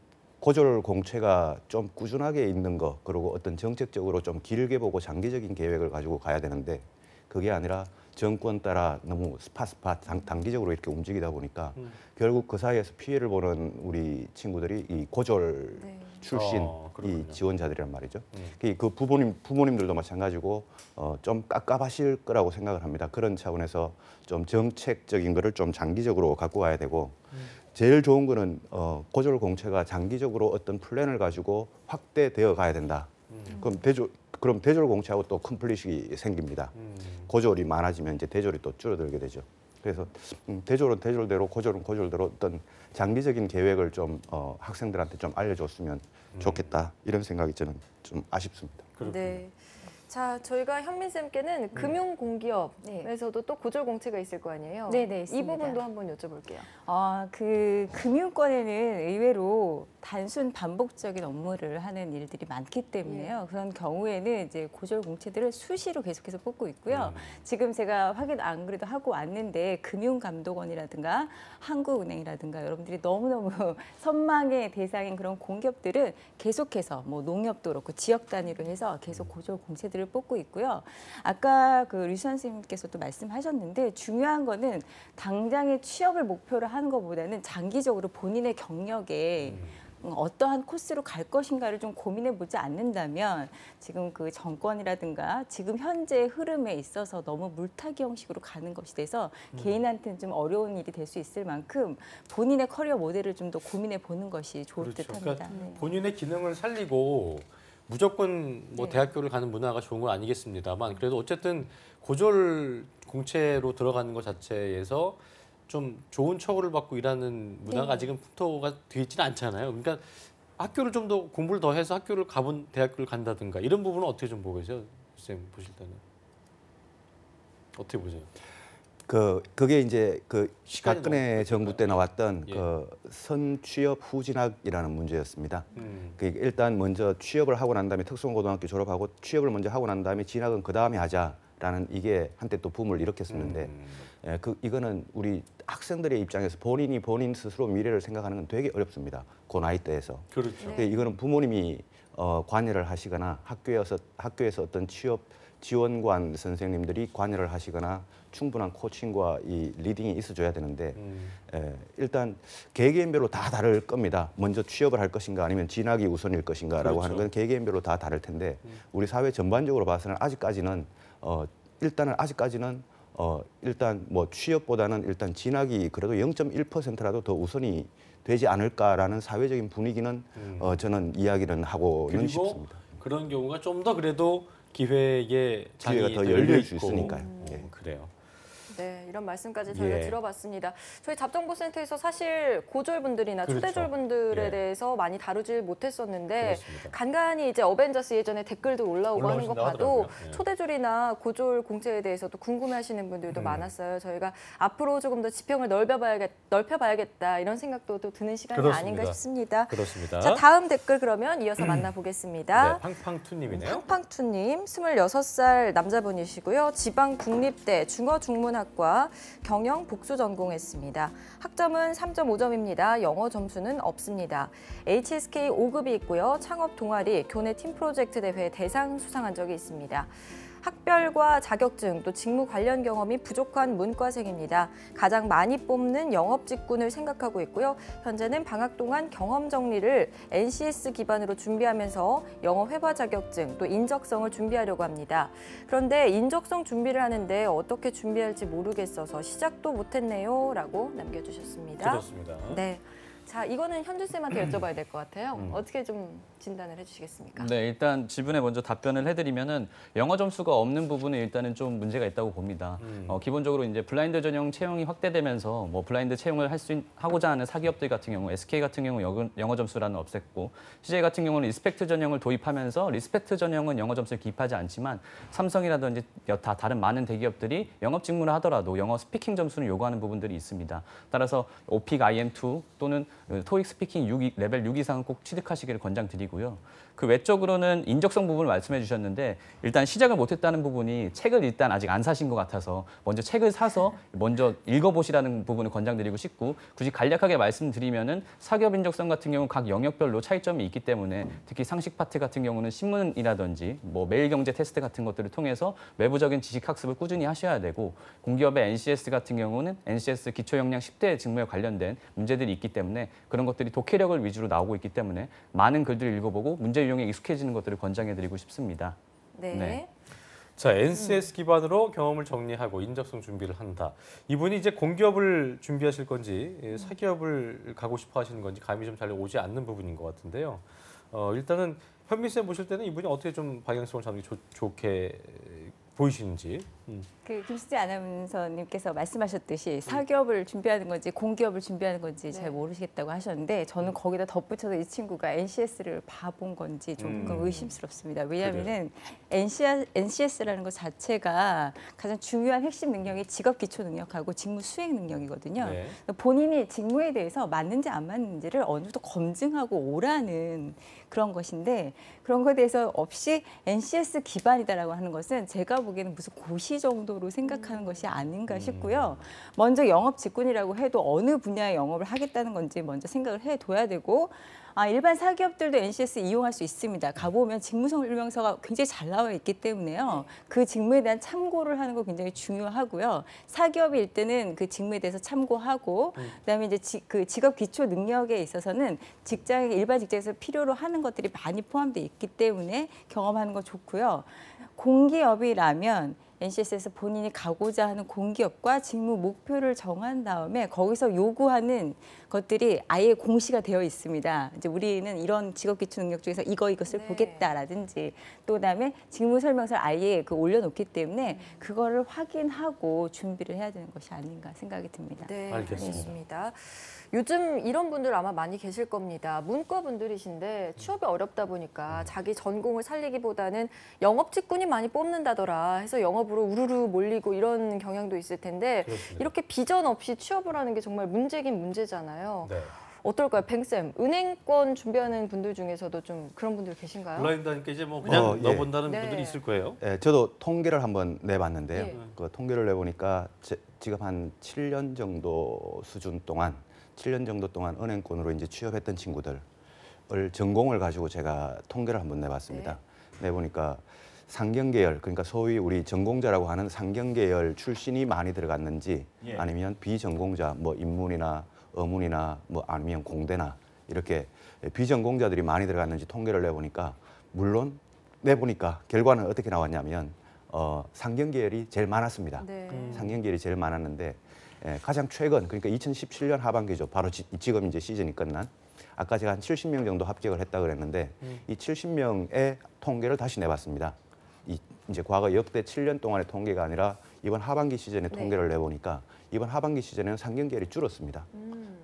[SPEAKER 3] 고졸 공채가 좀 꾸준하게 있는 거 그리고 어떤 정책적으로 좀 길게 보고 장기적인 계획을 가지고 가야 되는데 그게 아니라 정권 따라 너무 스팟 단기적으로 이렇게 움직이다 보니까 결국 그 사이에서 피해를 보는 우리 친구들이 이 고졸
[SPEAKER 2] 네.
[SPEAKER 3] 출신
[SPEAKER 1] 그렇군요.
[SPEAKER 3] 이 지원자들이란 말이죠. 그 부모님들도 마찬가지고 좀 깝깝하실 거라고 생각을 합니다. 그런 차원에서 좀 정책적인 거를 좀 장기적으로 갖고 가야 되고 제일 좋은 거는 고졸 공채가 장기적으로 어떤 플랜을 가지고 확대되어 가야 된다. 그럼 대졸 공채하고 또 컴플릿이 생깁니다. 고졸이 많아지면 이제 대졸이 또 줄어들게 되죠. 그래서 대졸은 대졸대로 고졸은 고졸대로 어떤 장기적인 계획을 좀 학생들한테 좀 알려줬으면 좋겠다 이런 생각이 저는 좀 아쉽습니다.
[SPEAKER 1] 그렇군요.
[SPEAKER 2] 네. 자, 저희가 현민쌤께는 금융공기업에서도 또 고졸 공채가 있을 거 아니에요?
[SPEAKER 4] 네,
[SPEAKER 2] 이
[SPEAKER 4] 있습니다.
[SPEAKER 2] 부분도 한번 여쭤볼게요.
[SPEAKER 4] 그 금융권에는 의외로 단순 반복적인 업무를 하는 일들이 많기 때문에요. 그런 경우에는 이제 고졸 공채들을 수시로 계속해서 뽑고 있고요. 지금 제가 확인 안 그래도 하고 왔는데 금융감독원이라든가 한국은행이라든가 여러분들이 너무너무 선망의 대상인 그런 공기업들은 계속해서 뭐 농협도 그렇고 지역 단위로 해서 계속 고졸 공채들을 뽑고 있고요. 아까 그 류 선생님께서도 말씀하셨는데 중요한 거는 당장의 취업을 목표로 하는 것보다는 장기적으로 본인의 경력에 어떠한 코스로 갈 것인가를 좀 고민해 보지 않는다면 지금 그 정권이라든가 지금 현재의 흐름에 있어서 너무 물타기 형식으로 가는 것이 돼서 개인한테는 좀 어려운 일이 될 수 있을 만큼 본인의 커리어 모델을 좀 더 고민해 보는 것이 좋을
[SPEAKER 1] 그렇죠.
[SPEAKER 4] 듯합니다.
[SPEAKER 1] 그러니까 본인의 기능을 살리고 무조건 뭐
[SPEAKER 4] 네.
[SPEAKER 1] 대학교를 가는 문화가 좋은 건 아니겠습니다만 그래도 어쨌든 고졸 공채로 들어가는 것 자체에서 좀 좋은 처우를 받고 일하는 문화가
[SPEAKER 4] 네.
[SPEAKER 1] 아직은 풍토가 되어 있지는 않잖아요. 그러니까 학교를 좀 더 공부를 더 해서 학교를 가본 대학교를 간다든가 이런 부분은 어떻게 좀 보고 계세요? 쌤 보실 때는 어떻게 보세요?
[SPEAKER 3] 그게 이제
[SPEAKER 1] 시간이
[SPEAKER 3] 박근혜
[SPEAKER 1] 너무
[SPEAKER 3] 정부 때 나왔던
[SPEAKER 1] 예.
[SPEAKER 3] 선취업 후진학이라는 문제였습니다. 일단 먼저 취업을 하고 난 다음에 특성고등학교 졸업하고 취업을 먼저 하고 난 다음에 진학은 그 다음에 하자라는 이게 한때 또 붐을 일으켰었는데 이거는 우리 학생들의 입장에서 본인 스스로 미래를 생각하는 건 되게 어렵습니다. 그 나이대에서.
[SPEAKER 1] 그렇죠.
[SPEAKER 3] 근데 이거는 부모님이 관여를 하시거나 학교에서 어떤 취업 지원관 선생님들이 관여를 하시거나 충분한 코칭과 이 리딩이 있어줘야 되는데 일단 개개인별로 다 다를 겁니다. 먼저 취업을 할 것인가 아니면 진학이 우선일 것인가라고
[SPEAKER 1] 그렇죠.
[SPEAKER 3] 하는 건 개개인별로 다 다를 텐데 우리 사회 전반적으로 봐서는 아직까지는 일단 뭐 취업보다는 일단 진학이 그래도 0.1%라도 더 우선이 되지 않을까라는 사회적인 분위기는 저는 이야기는 하고는
[SPEAKER 1] 그리고
[SPEAKER 3] 싶습니다.
[SPEAKER 1] 그런 경우가 좀 더 그래도 기회의 장이
[SPEAKER 3] 기회가 더
[SPEAKER 1] 열려
[SPEAKER 3] 열릴 수
[SPEAKER 1] 있고.
[SPEAKER 3] 있으니까요. 예.
[SPEAKER 1] 그래요.
[SPEAKER 2] 네, 이런 말씀까지 저희가
[SPEAKER 1] 예.
[SPEAKER 2] 들어봤습니다. 저희 잡정보센터에서 사실 고졸분들이나
[SPEAKER 1] 그렇죠.
[SPEAKER 2] 초대졸분들에
[SPEAKER 1] 예.
[SPEAKER 2] 대해서 많이 다루질 못했었는데
[SPEAKER 1] 그렇습니다.
[SPEAKER 2] 간간히 이제 어벤져스 예전에 댓글도 올라오고 하는 거
[SPEAKER 1] 올라오신다고
[SPEAKER 2] 봐도
[SPEAKER 1] 하더라고요. 예.
[SPEAKER 2] 초대졸이나 고졸 공채에 대해서도 궁금해하시는 분들도 많았어요. 저희가 앞으로 조금 더 지평을 넓혀봐야겠다 이런 생각도 또 드는 시간이
[SPEAKER 1] 그렇습니다.
[SPEAKER 2] 아닌가 싶습니다.
[SPEAKER 1] 그렇습니다.
[SPEAKER 2] 자, 다음 댓글 그러면 이어서 만나보겠습니다.
[SPEAKER 1] 네, 팡팡투님이네요.
[SPEAKER 2] 팡팡투님, 26살 남자분이시고요. 지방 국립대 중어중문학과 경영 복수 전공했습니다. 학점은 3.5점입니다. 영어 점수는 없습니다. HSK 5급이 있고요. 창업 동아리, 교내 팀 프로젝트 대회 대상 수상한 적이 있습니다. 학별과 자격증 또 직무 관련 경험이 부족한 문과생입니다. 가장 많이 뽑는 영업 직군을 생각하고 있고요. 현재는 방학 동안 경험 정리를 NCS 기반으로 준비하면서 영어 회화 자격증 또 인적성을 준비하려고 합니다. 그런데 인적성 준비를 하는데 어떻게 준비할지 모르겠어서 시작도 못했네요. 라고 남겨주셨습니다.
[SPEAKER 1] 그렇습니다.
[SPEAKER 2] 네. 자, 이거는 현준 쌤한테 여쭤봐야 될 것 같아요. 어떻게 좀 진단을 해주시겠습니까?
[SPEAKER 5] 네, 일단 지분에 먼저 답변을 해드리면은 영어 점수가 없는 부분은 일단은 좀 문제가 있다고 봅니다. 기본적으로 이제 블라인드 전형 채용이 확대되면서 뭐 블라인드 채용을 하고자 하는 사기업들 같은 경우, SK 같은 경우 영어 점수라는 없앴고, CJ 같은 경우는 리스펙트 전형을 도입하면서 리스펙트 전형은 영어 점수를 기입하지 않지만 삼성이라든지 여타 다른 많은 대기업들이 영업 직무를 하더라도 영어 스피킹 점수는 요구하는 부분들이 있습니다. 따라서 오픽 IM2 또는 토익 스피킹 레벨 6 이상은 꼭 취득하시기를 권장드리고요. 그 외적으로는 인적성 부분을 말씀해 주셨는데 일단 시작을 못했다는 부분이 책을 일단 아직 안 사신 것 같아서 먼저 책을 사서 먼저 읽어보시라는 부분을 권장드리고 싶고, 굳이 간략하게 말씀드리면은 사기업 인적성 같은 경우 각 영역별로 차이점이 있기 때문에 특히 상식 파트 같은 경우는 신문이라든지 뭐 매일경제 테스트 같은 것들을 통해서 외부적인 지식 학습을 꾸준히 하셔야 되고, 공기업의 NCS 같은 경우는 NCS 기초 역량 10대 직무에 관련된 문제들이 있기 때문에 그런 것들이 독해력을 위주로 나오고 있기 때문에 많은 글들을 읽어보고 문제 유형에 익숙해지는 것들을 권장해드리고 싶습니다.
[SPEAKER 2] 네.
[SPEAKER 5] 네.
[SPEAKER 1] 자, NCS 기반으로 경험을 정리하고 인적성 준비를 한다. 이분이 이제 공기업을 준비하실 건지 사기업을 가고 싶어 하시는 건지 감이 좀 잘 오지 않는 부분인 것 같은데요. 일단은 현미 쌤 보실 때는 이분이 어떻게 좀 방향성을 잡는 게 좋게 보이시는지.
[SPEAKER 4] 그 김수지 아나운서님께서 말씀하셨듯이 사기업을 준비하는 건지 공기업을 준비하는 건지 잘 모르시겠다고 하셨는데 저는 거기다 덧붙여서 이 친구가 NCS를 봐본 건지 조금 의심스럽습니다. 왜냐하면은 NCS라는 것 자체가 가장 중요한 핵심 능력이 직업 기초 능력하고 직무 수행 능력이거든요.
[SPEAKER 1] 네.
[SPEAKER 4] 본인이 직무에 대해서 맞는지 안 맞는지를 어느 정도 검증하고 오라는 그런 것인데, 그런 것에 대해서 없이 NCS 기반이다라고 하는 것은 제가 보기에는 무슨 고시 정도로 생각하는 것이 아닌가 싶고요. 먼저 영업 직군이라고 해도 어느 분야의 영업을 하겠다는 건지 먼저 생각을 해둬야 되고, 일반 사기업들도 NCS 이용할 수 있습니다. 가보면 직무설명서가 굉장히 잘 나와 있기 때문에요. 그 직무에 대한 참고를 하는 거 굉장히 중요하고요. 사기업일 때는 그 직무에 대해서 참고하고, 그다음에 이제 그 직업 기초 능력에 있어서는 일반 직장에서 필요로 하는 것들이 많이 포함되어 있기 때문에 경험하는 거 좋고요. 공기업이라면 NCS에서 본인이 가고자 하는 공기업과 직무 목표를 정한 다음에 거기서 요구하는 것들이 아예 공시가 되어 있습니다. 이제 우리는 이런 직업 기초 능력 중에서 이것을 보겠다라든지, 또 그다음에 직무 설명서를 아예 올려놓기 때문에 그거를 확인하고 준비를 해야 되는 것이 아닌가 생각이 듭니다.
[SPEAKER 2] 네,
[SPEAKER 1] 알겠습니다.
[SPEAKER 2] 알겠습니다. 요즘 이런 분들 아마 많이 계실 겁니다. 문과 분들이신데 취업이 어렵다 보니까 자기 전공을 살리기보다는 영업 직군이 많이 뽑는다더라 해서 영업으로 우르르 몰리고 이런 경향도 있을 텐데,
[SPEAKER 1] 그렇습니다.
[SPEAKER 2] 이렇게 비전 없이 취업을 하는 게 정말 문제긴 문제잖아요.
[SPEAKER 1] 네.
[SPEAKER 2] 어떨까요, 뱅쌤? 은행권 준비하는 분들 중에서도 좀 그런 분들 계신가요?
[SPEAKER 1] 블라인드하니까 이제 뭐 그냥
[SPEAKER 3] 예.
[SPEAKER 1] 넣어본다는
[SPEAKER 2] 네.
[SPEAKER 1] 분들이 있을 거예요.
[SPEAKER 3] 예, 저도 통계를 한번 내봤는데요.
[SPEAKER 2] 예.
[SPEAKER 3] 그 통계를 내보니까 지금 한 7년 정도 수준 동안 7년 정도 동안 은행권으로 이제 취업했던 친구들을 전공을 가지고 제가 통계를 한번 내봤습니다. 내보니까 상경계열, 그러니까 소위 우리 전공자라고 하는 상경계열 출신이 많이 들어갔는지, 아니면 비전공자, 뭐 인문이나 어문이나 뭐 아니면 공대나 이렇게 비전공자들이 많이 들어갔는지 통계를 내보니까, 물론 내보니까 결과는 어떻게 나왔냐면 상경계열이 제일 많았습니다.
[SPEAKER 2] 네.
[SPEAKER 3] 상경계열이 제일 많았는데, 가장 최근, 그러니까 2017년 하반기죠. 바로 지금 이제 시즌이 끝난, 아까 제가 한 70명 정도 합격을 했다 그랬는데 이 70명의 통계를 다시 내봤습니다. 이제 과거 역대 7년 동안의 통계가 아니라 이번 하반기 시즌에
[SPEAKER 2] 네.
[SPEAKER 3] 통계를 내보니까 이번 하반기 시즌에는 상경계열이 줄었습니다.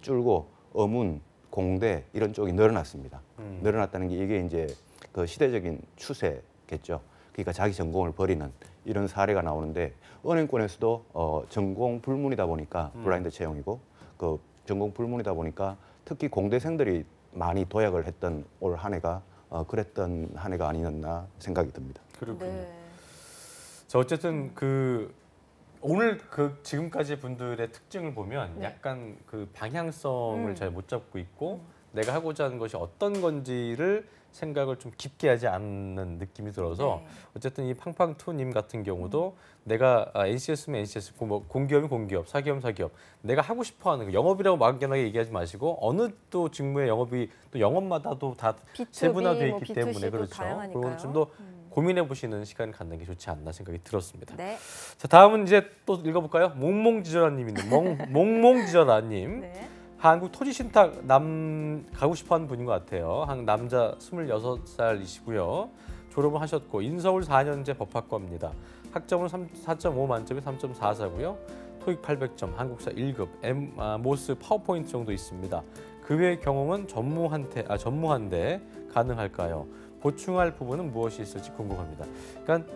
[SPEAKER 3] 줄고 어문, 공대 이런 쪽이 늘어났습니다. 늘어났다는 게 이게 이제 그 시대적인 추세겠죠. 그러니까 자기 전공을 버리는 이런 사례가 나오는데 은행권에서도 전공 불문이다 보니까 블라인드 채용이고 그 전공 불문이다 보니까 특히 공대생들이 많이 도약을 했던 올 한 해가 그랬던 한 해가 아니었나 생각이 듭니다.
[SPEAKER 1] 그렇군요.
[SPEAKER 2] 네.
[SPEAKER 1] 자, 어쨌든 그 오늘 그 지금까지 분들의 특징을 보면
[SPEAKER 2] 네.
[SPEAKER 1] 약간 그 방향성을 잘 못 잡고 있고
[SPEAKER 2] 음.
[SPEAKER 1] 내가 하고자 하는 것이 어떤 건지를 생각을 좀 깊게 하지 않는 느낌이 들어서
[SPEAKER 2] 네.
[SPEAKER 1] 어쨌든 이 팡팡투님 같은 경우도 내가 NCS면 NCS, 뭐 공기업이면 공기업, 사기업이면 사기업, 내가 하고 싶어하는 거, 영업이라고 막연하게 얘기하지 마시고 어느 또 직무의 영업이 또 영업마다도 다
[SPEAKER 2] B2B,
[SPEAKER 1] 세분화되어
[SPEAKER 2] 뭐
[SPEAKER 1] 있기
[SPEAKER 2] B2C
[SPEAKER 1] 때문에
[SPEAKER 2] 도
[SPEAKER 1] 그렇죠.
[SPEAKER 2] 다양하니까요.
[SPEAKER 1] 그걸 좀 더 고민해 보시는 시간을 갖는 게 좋지 않나 생각이 들었습니다.
[SPEAKER 2] 네.
[SPEAKER 1] 자, 다음은 이제 또 읽어볼까요? 몽몽지저라님인데 몽몽지저라님.
[SPEAKER 2] 네.
[SPEAKER 1] 한국 토지신탁 가고 싶어하는 분인 것 같아요. 한 남자 26살이시고요. 졸업을 하셨고 인서울 4년제 법학과입니다. 학점은 4.5 만점에 3.44고요. 토익 800점, 한국사 1급, 모스 파워포인트 정도 있습니다. 그 외의 경험은 전무한데 가능할까요? 보충할 부분은 무엇이 있을지 궁금합니다. 그러니까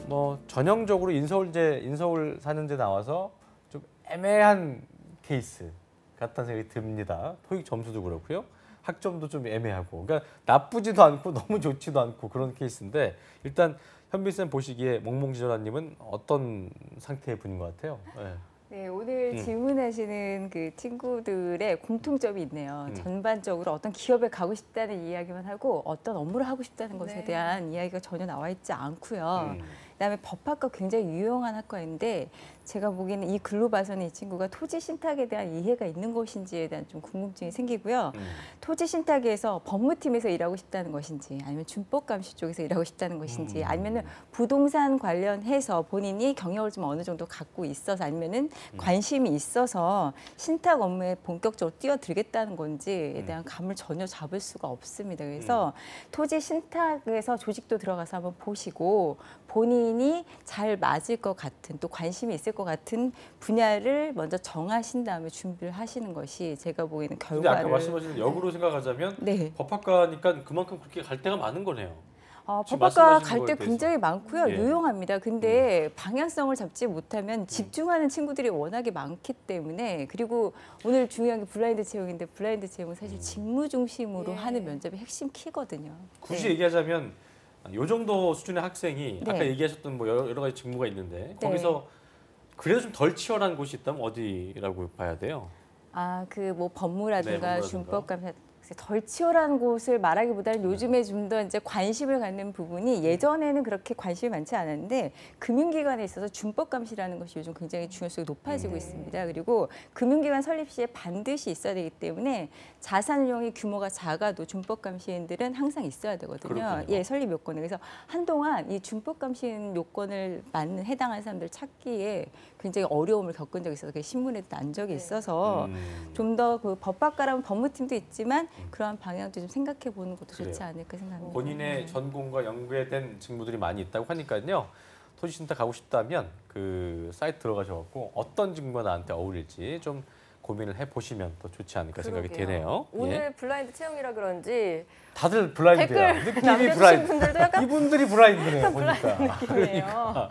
[SPEAKER 1] 뭐 전형적으로 인서울 4년제 나와서 좀 애매한 케이스 같다는 생각이 듭니다. 토익 점수도 그렇고요. 학점도 좀 애매하고. 그러니까 나쁘지도 않고 너무 좋지도 않고 그런 케이스인데 일단 현빈 쌤 보시기에 몽몽지저라님은 어떤 상태의 분인 것 같아요? 네.
[SPEAKER 4] 네, 오늘 질문하시는 그 친구들의 공통점이 있네요. 전반적으로 어떤 기업에 가고 싶다는 이야기만 하고 어떤 업무를 하고 싶다는 것에
[SPEAKER 2] 네.
[SPEAKER 4] 대한 이야기가 전혀 나와 있지 않고요. 그다음에 법학과 굉장히 유용한 학과인데 제가 보기에는 이 글로 봐서는 이 친구가 토지 신탁에 대한 이해가 있는 것인지에 대한 좀 궁금증이 생기고요. 토지 신탁에서 법무팀에서 일하고 싶다는 것인지 아니면 준법감시 쪽에서 일하고 싶다는 것인지 아니면은 부동산 관련해서 본인이 경력을 좀 어느 정도 갖고 있어서 아니면은 관심이 있어서 신탁 업무에 본격적으로 뛰어들겠다는 건지에 대한 감을 전혀 잡을 수가 없습니다. 그래서 토지 신탁에서 조직도 들어가서 한번 보시고 본인이 잘 맞을 것 같은 또 관심이 있을 것 같은 분야를 먼저 정하신 다음에 준비를 하시는 것이 제가 보기에는
[SPEAKER 1] 근데 아까
[SPEAKER 4] 결과를
[SPEAKER 1] 말씀하신 역으로 생각하자면
[SPEAKER 4] 네.
[SPEAKER 1] 법학과니까 그만큼 그렇게 갈 데가 많은 거네요. 지금
[SPEAKER 4] 법학과
[SPEAKER 1] 말씀하신
[SPEAKER 4] 갈
[SPEAKER 1] 거에
[SPEAKER 4] 때
[SPEAKER 1] 대해서.
[SPEAKER 4] 굉장히 많고요.
[SPEAKER 1] 예.
[SPEAKER 4] 유용합니다. 근데 방향성을 잡지 못하면 집중하는 친구들이 워낙에 많기 때문에 그리고 오늘 중요한 게 블라인드 채용인데 블라인드 채용은 사실 직무 중심으로
[SPEAKER 2] 예.
[SPEAKER 4] 하는 면접의 핵심 키거든요.
[SPEAKER 1] 굳이
[SPEAKER 4] 네.
[SPEAKER 1] 얘기하자면 요 정도 수준의 학생이
[SPEAKER 4] 네.
[SPEAKER 1] 아까 얘기하셨던 뭐 여러 가지 직무가 있는데 거기서 그래도 좀 덜 치열한 곳이 있다면 어디라고 봐야 돼요?
[SPEAKER 4] 그 뭐
[SPEAKER 1] 네,
[SPEAKER 4] 법무라든가
[SPEAKER 1] 법무라든가.
[SPEAKER 4] 준법감사 덜 치열한 곳을 말하기보다는 요즘에 좀 더 이제 관심을 갖는 부분이 예전에는 그렇게 관심이 많지 않았는데 금융기관에 있어서 준법감시라는 것이 요즘 굉장히 중요성이 높아지고 있습니다. 그리고 금융기관 설립 시에 반드시 있어야 되기 때문에 자산운용이 규모가 작아도 준법감시인들은 항상 있어야 되거든요.
[SPEAKER 1] 그렇군요.
[SPEAKER 4] 예, 설립 요건에. 그래서 한동안 이 준법감시인 요건을 맞는 해당하는 사람들 찾기에 굉장히 어려움을 겪은 적이 있어서 신문에도 난 적이 있어서 좀 더 그 법학과라면 법무팀도 있지만 그러한 방향도 좀 생각해 보는 것도 좋지
[SPEAKER 1] 그래요.
[SPEAKER 4] 않을까 생각합니다.
[SPEAKER 1] 본인의 전공과 연계된 직무들이 많이 있다고 하니까요. 토지신탁 가고 싶다면 그 사이트 들어가셔갖고 어떤 직무가 나한테 어울릴지 좀 고민을 해보시면 더 좋지 않을까 생각이
[SPEAKER 2] 그러게요.
[SPEAKER 1] 되네요.
[SPEAKER 2] 오늘
[SPEAKER 1] 예.
[SPEAKER 2] 블라인드 채용이라 그런지
[SPEAKER 1] 다들 블라인드야.
[SPEAKER 2] 댓글
[SPEAKER 1] 느낌이
[SPEAKER 2] 남겨주신
[SPEAKER 1] 블라인드.
[SPEAKER 2] 분들도 약간
[SPEAKER 1] 이분들이 블라인드네요. 보니까.
[SPEAKER 2] 느낌이에요.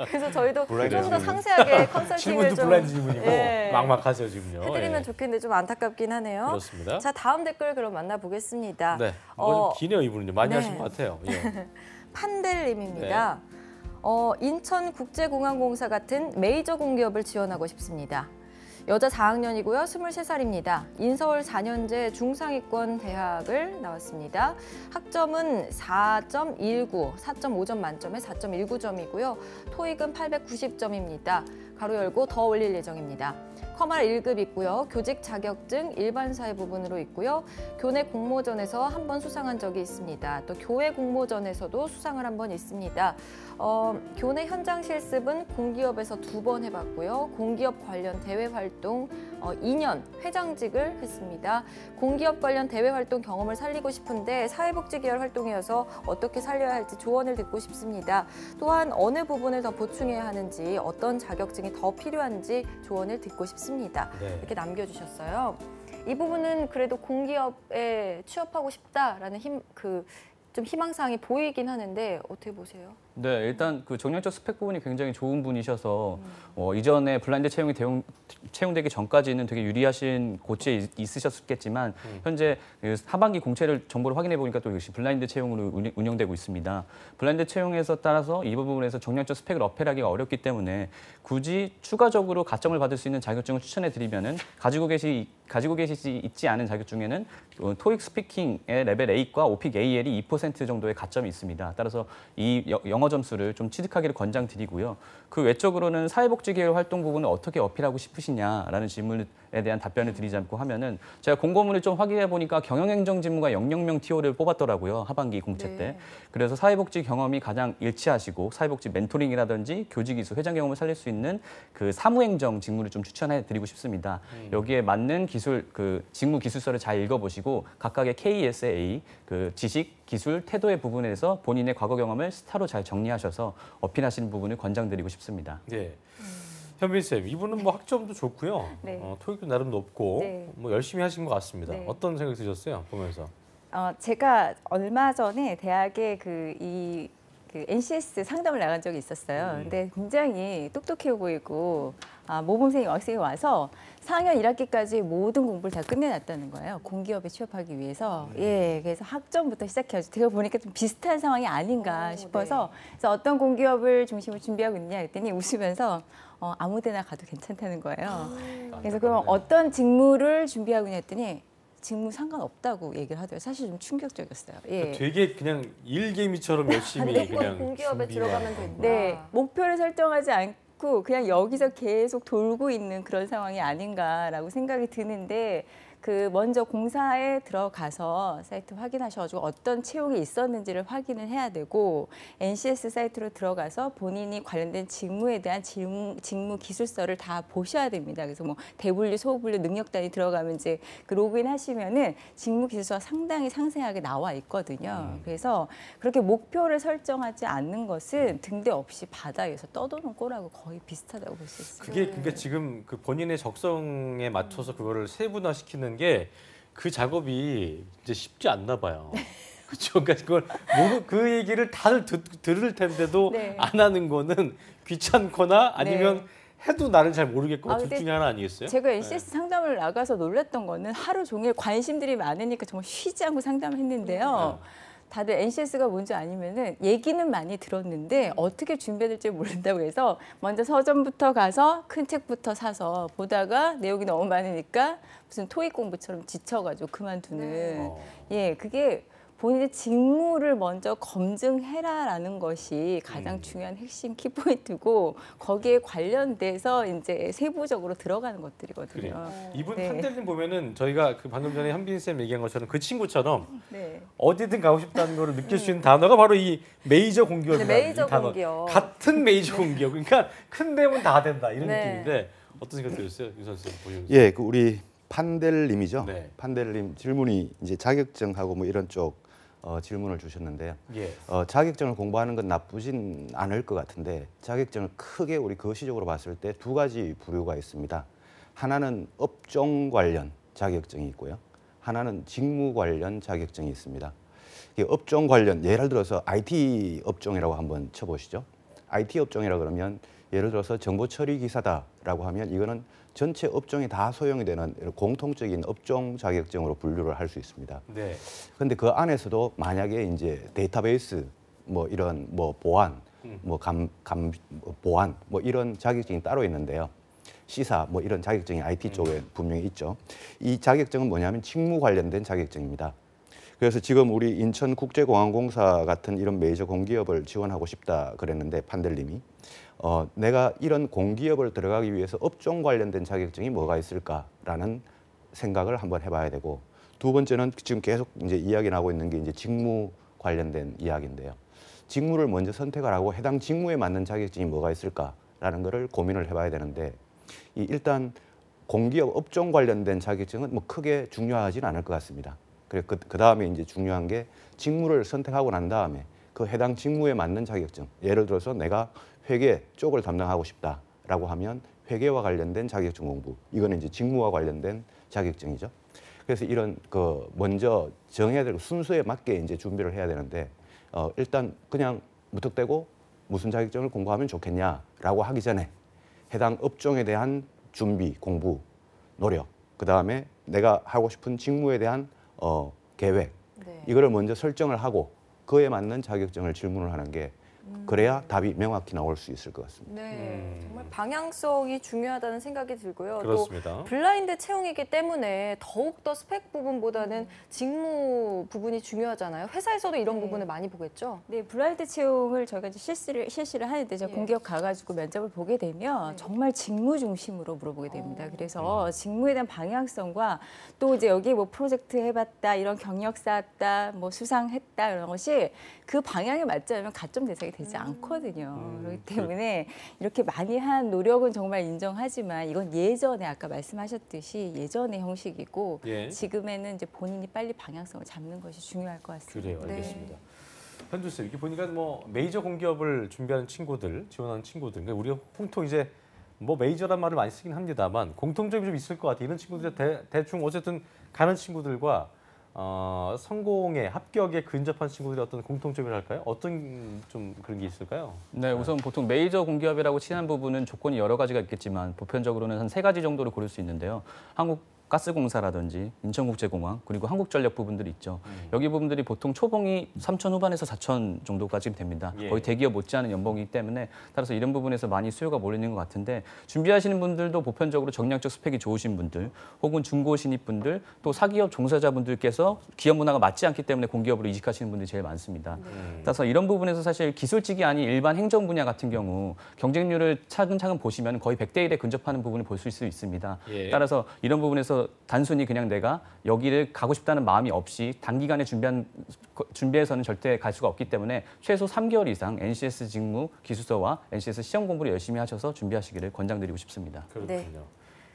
[SPEAKER 2] 그래서 저희도
[SPEAKER 3] 블라인드
[SPEAKER 2] 좀 더
[SPEAKER 3] 질문.
[SPEAKER 2] 상세하게 컨설팅을
[SPEAKER 1] 질문도
[SPEAKER 2] 좀
[SPEAKER 1] 블라인드 질문이고
[SPEAKER 2] 예.
[SPEAKER 1] 막막하세요 지금요.
[SPEAKER 2] 해드리면
[SPEAKER 1] 예.
[SPEAKER 2] 좋겠는데 좀 안타깝긴 하네요.
[SPEAKER 1] 그렇습니다.
[SPEAKER 2] 자, 다음 댓글 그럼 만나보겠습니다.
[SPEAKER 1] 네, 이거 좀 기네요 이분은 많이
[SPEAKER 2] 네.
[SPEAKER 1] 하신 것 같아요. 예.
[SPEAKER 2] 판델님입니다. 인천국제공항공사 같은 메이저 공기업을 지원하고 싶습니다. 여자 4학년이고요. 23살입니다. 인서울 4년제 중상위권 대학을 나왔습니다. 학점은 4.19, 4.5점 만점에 4.19점이고요. 토익은 890점입니다. 가로 열고 더 올릴 예정입니다. 커말 1급 있고요. 교직 자격증 일반 사회 부분으로 있고요. 교내 공모전에서 한 번 수상한 적이 있습니다. 또 교회 공모전에서도 수상을 한 번 있습니다. 교내 현장 실습은 공기업에서 2번 해봤고요. 공기업 관련 대외 활동 2년 회장직을 했습니다. 공기업 관련 대외 활동 경험을 살리고 싶은데 사회복지 계열 활동이어서 어떻게 살려야 할지 조언을 듣고 싶습니다. 또한 어느 부분을 더 보충해야 하는지 어떤 자격증이 더 필요한지 조언을 듣고 싶습니다.
[SPEAKER 1] 네.
[SPEAKER 2] 이렇게 남겨주셨어요. 이 부분은 그래도 공기업에 취업하고 싶다라는 좀 희망사항이 보이긴 하는데 어떻게 보세요?
[SPEAKER 5] 네, 일단 그 정량적 스펙 부분이 굉장히 좋은 분이셔서 이전에 블라인드 채용이 채용되기 전까지는 되게 유리하신 고지에 있으셨겠지만 현재 그 하반기 공채를 정보를 확인해 보니까 또 역시 블라인드 채용으로 운영되고 있습니다. 블라인드 채용에서 따라서 이 부분에서 정량적 스펙을 어필하기가 어렵기 때문에 굳이 추가적으로 가점을 받을 수 있는 자격증을 추천해 드리면은 가지고 계시지 있지 않은 자격증에는 토익 스피킹의 레벨 8과 오픽 AL이 2% 정도의 가점이 있습니다. 따라서 이 영어 점수를 좀 취득하기를 권장드리고요. 그 외적으로는 사회복지 계열 활동 부분을 어떻게 어필하고 싶으시냐라는 질문에 대한 답변을 드리지 않고 하면은 제가 공고문을 좀 확인해 보니까 경영행정직무가 영영명 TO를 뽑았더라고요. 하반기 공채 때. 그래서 사회복지 경험이 가장 일치하시고 사회복지 멘토링이라든지 교직이수, 회장 경험을 살릴 수 있는 그 사무행정 직무를 좀 추천해 드리고 싶습니다. 여기에 맞는 직무 기술서를 잘 읽어보시고 각각의 KSA, 그 지식, 기술, 태도의 부분에서 본인의 과거 경험을 스타로 잘 정리하셔서 어필하시는 부분을 권장드리고 싶습니다.
[SPEAKER 1] 네. 현빈 쌤, 이분은 뭐 학점도 좋고요.
[SPEAKER 4] 네.
[SPEAKER 1] 토익도 나름 높고
[SPEAKER 4] 네.
[SPEAKER 1] 뭐 열심히 하신 것 같습니다.
[SPEAKER 4] 네.
[SPEAKER 1] 어떤 생각 드셨어요? 보면서.
[SPEAKER 4] 제가 얼마 전에 대학에 그 NCS 상담을 나간 적이 있었어요. 근데 굉장히 똑똑해 보이고 모범생이 학생이 와서 4학년 1학기까지 모든 공부를 다 끝내놨다는 거예요. 공기업에 취업하기 위해서. 예, 그래서 학점부터 시작해가지고 제가 보니까 좀 비슷한 상황이 아닌가 싶어서 그래서 어떤 공기업을 중심으로 준비하고 있느냐 했더니 웃으면서 아무데나 가도 괜찮다는 거예요. 그래서 그럼 어떤 직무를 준비하고 있냐 했더니 직무 상관없다고 얘기를 하더라고요. 사실 좀 충격적이었어요. 예.
[SPEAKER 1] 되게 그냥 일개미처럼 열심히
[SPEAKER 2] 무조건
[SPEAKER 1] 그냥
[SPEAKER 2] 공기업에 들어가면 된다.
[SPEAKER 4] 네, 목표를 설정하지 않고 그냥 여기서 계속 돌고 있는 그런 상황이 아닌가라고 생각이 드는데 먼저 공사에 들어가서 사이트 확인하셔가지고 어떤 채용이 있었는지를 확인을 해야 되고 NCS 사이트로 들어가서 본인이 관련된 직무에 대한 직무 기술서를 다 보셔야 됩니다. 그래서 뭐 대분류, 소분류, 능력단위 들어가면 이제 그 로그인 하시면은 직무 기술서가 상당히 상세하게 나와 있거든요. 그래서 그렇게 목표를 설정하지 않는 것은 등대 없이 바닥에서 떠도는 꼴하고 거의 비슷하다고 볼 수 있습니다.
[SPEAKER 1] 그게 그러니까 지금 그 본인의 적성에 맞춰서 그거를 세분화시키는 게 그 작업이 이제 쉽지 않나 봐요. 그렇죠. 그러니까 그걸 그 얘기를 다들 들을 텐데도
[SPEAKER 4] 네.
[SPEAKER 1] 안 하는 거는 귀찮거나 아니면
[SPEAKER 4] 네.
[SPEAKER 1] 해도 나는 잘 모르겠거나 둘
[SPEAKER 4] 근데
[SPEAKER 1] 중에 하나 아니겠어요?
[SPEAKER 4] 제가 NCS 상담을 나가서 놀랐던 거는 하루 종일 관심들이 많으니까 정말 쉬지 않고 상담을 했는데요. 다들 NCS가 뭔지 아니면은 얘기는 많이 들었는데 어떻게 준비해야 될지 모른다고 해서 먼저 서점부터 가서 큰 책부터 사서 보다가 내용이 너무 많으니까 무슨 토익 공부처럼 지쳐가지고 그만두는 예, 그게 본인의 직무를 먼저 검증해라라는 것이 가장 중요한 핵심 키포인트고 거기에 관련돼서 이제 세부적으로 들어가는 것들이거든요.
[SPEAKER 1] 그래요. 이분
[SPEAKER 4] 네.
[SPEAKER 1] 판델님 보면은 저희가 그 방금 전에 현빈 쌤 얘기한 것처럼 그 친구처럼
[SPEAKER 4] 네.
[SPEAKER 1] 어디든 가고 싶다는 거를 느낄 수 있는 단어가 바로 이 메이저 공기업이라는
[SPEAKER 2] 네, 메이저
[SPEAKER 1] 이 단어.
[SPEAKER 2] 공기업.
[SPEAKER 1] 같은 메이저 공기업. 그러니까 큰 데면 다 된다 이런
[SPEAKER 2] 네.
[SPEAKER 1] 느낌인데 어떤 생각 들었어요, 유 선생 보시면서?
[SPEAKER 3] 예, 그 우리 판델님이죠.
[SPEAKER 1] 네.
[SPEAKER 3] 판델님 질문이 이제 자격증하고 뭐 이런 쪽 질문을 주셨는데요.
[SPEAKER 1] 예.
[SPEAKER 3] 자격증을 공부하는 건 나쁘진 않을 것 같은데 자격증을 크게 우리 거시적으로 봤을 때 두 가지 부류가 있습니다. 하나는 업종 관련 자격증이 있고요. 하나는 직무 관련 자격증이 있습니다. 이 업종 관련 예를 들어서 IT 업종이라고 한번 쳐보시죠. IT 업종이라 그러면 예를 들어서 정보 처리 기사다라고 하면 이거는 전체 업종이 다 소용이 되는 공통적인 업종 자격증으로 분류를 할 수 있습니다.
[SPEAKER 1] 네.
[SPEAKER 3] 그런데 그 안에서도 만약에 이제 데이터베이스 뭐 이런 뭐 보안, 뭐 보안 뭐 이런 자격증이 따로 있는데요. 시사 뭐 이런 자격증이 IT 쪽에 분명히 있죠. 이 자격증은 뭐냐면 직무 관련된 자격증입니다. 그래서 지금 우리 인천국제공항공사 같은 이런 메이저 공기업을 지원하고 싶다 그랬는데 판델님이 내가 이런 공기업을 들어가기 위해서 업종 관련된 자격증이 뭐가 있을까라는 생각을 한번 해봐야 되고, 두 번째는 지금 계속 이제 이야기 나오고 있는 게 이제 직무 관련된 이야기인데요. 직무를 먼저 선택을 하고 해당 직무에 맞는 자격증이 뭐가 있을까라는 거를 고민을 해봐야 되는데, 일단 공기업 업종 관련된 자격증은 뭐 크게 중요하지는 않을 것 같습니다. 그래 그 다음에 이제 중요한 게 직무를 선택하고 난 다음에 그 해당 직무에 맞는 자격증. 예를 들어서 내가 회계 쪽을 담당하고 싶다라고 하면 회계와 관련된 자격증 공부. 이거는 이제 직무와 관련된 자격증이죠. 그래서 이런 먼저 정해야 될 순서에 맞게 이제 준비를 해야 되는데, 일단 그냥 무턱대고 무슨 자격증을 공부하면 좋겠냐라고 하기 전에 해당 업종에 대한 준비, 공부, 노력, 그 다음에 내가 하고 싶은 직무에 대한 계획,
[SPEAKER 2] 네.
[SPEAKER 3] 이거를 먼저 설정을 하고 그에 맞는 자격증을 질문을 하는 게 그래야 답이 명확히 나올 수 있을 것 같습니다.
[SPEAKER 2] 네, 정말 방향성이 중요하다는 생각이 들고요.
[SPEAKER 1] 그렇습니다.
[SPEAKER 2] 또 블라인드 채용이기 때문에 더욱더 스펙 부분보다는 직무 부분이 중요하잖아요. 회사에서도 이런
[SPEAKER 4] 네.
[SPEAKER 2] 부분을 많이 보겠죠.
[SPEAKER 4] 네, 블라인드 채용을 저희가 이제 실시를 하는데 제가
[SPEAKER 2] 예.
[SPEAKER 4] 공기업 가가지고 면접을 보게 되면
[SPEAKER 2] 네.
[SPEAKER 4] 정말 직무 중심으로 물어보게 됩니다. 그래서 직무에 대한 방향성과 또 이제 여기 뭐 프로젝트 해봤다, 이런 경력 쌓았다, 뭐 수상했다 이런 것이 그 방향에 맞지 않으면 가점 대상이 되지 않거든요. 그렇기 때문에 이렇게 많이 한 노력은 정말 인정하지만 이건 예전에 아까 말씀하셨듯이 예전의 형식이고
[SPEAKER 1] 예.
[SPEAKER 4] 지금에는 이제 본인이 빨리 방향성을 잡는 것이 중요할 것 같습니다.
[SPEAKER 1] 그래요,
[SPEAKER 2] 네.
[SPEAKER 1] 알겠습니다. 현주 씨, 이렇게 보니까 뭐 메이저 공기업을 준비하는 친구들, 지원하는 친구들, 그러니까 우리가 통통 이제 뭐 메이저란 말을 많이 쓰긴 합니다만 공통점이 좀 있을 것 같아요. 이런 친구들 대충 어쨌든 가는 친구들과 성공에 합격에 근접한 친구들이 어떤 공통점이랄까요? 어떤 좀 그런 게 있을까요?
[SPEAKER 5] 네, 우선 보통 메이저 공기업이라고 치는 부분은 조건이 여러 가지가 있겠지만 보편적으로는 한 3가지 정도로 고를 수 있는데요. 한국가스공사라든지 인천국제공항 그리고 한국전력 부분들이 있죠. 여기 부분들이 보통 초봉이 3천 후반에서 4천 정도까지 됩니다.
[SPEAKER 1] 예.
[SPEAKER 5] 거의 대기업 못지않은 연봉이기 때문에 따라서 이런 부분에서 많이 수요가 몰리는 것 같은데 준비하시는 분들도 보편적으로 정량적 스펙이 좋으신 분들 혹은 중고 신입분들 또 사기업 종사자분들께서 기업 문화가 맞지 않기 때문에 공기업으로 이직하시는 분들이 제일 많습니다. 따라서 이런 부분에서 사실 기술직이 아닌 일반 행정 분야 같은 경우 경쟁률을 차근차근 보시면 거의 100대 1에 근접하는 부분을 볼 수 있습니다.
[SPEAKER 1] 예.
[SPEAKER 5] 따라서 이런 부분에서 단순히 그냥 내가 여기를 가고 싶다는 마음이 없이 단기간에 준비해서는 절대 갈 수가 없기 때문에 최소 3개월 이상 NCS 직무 기술서와 NCS 시험 공부를 열심히 하셔서 준비하시기를 권장드리고 싶습니다.
[SPEAKER 1] 그렇군요.
[SPEAKER 2] 네.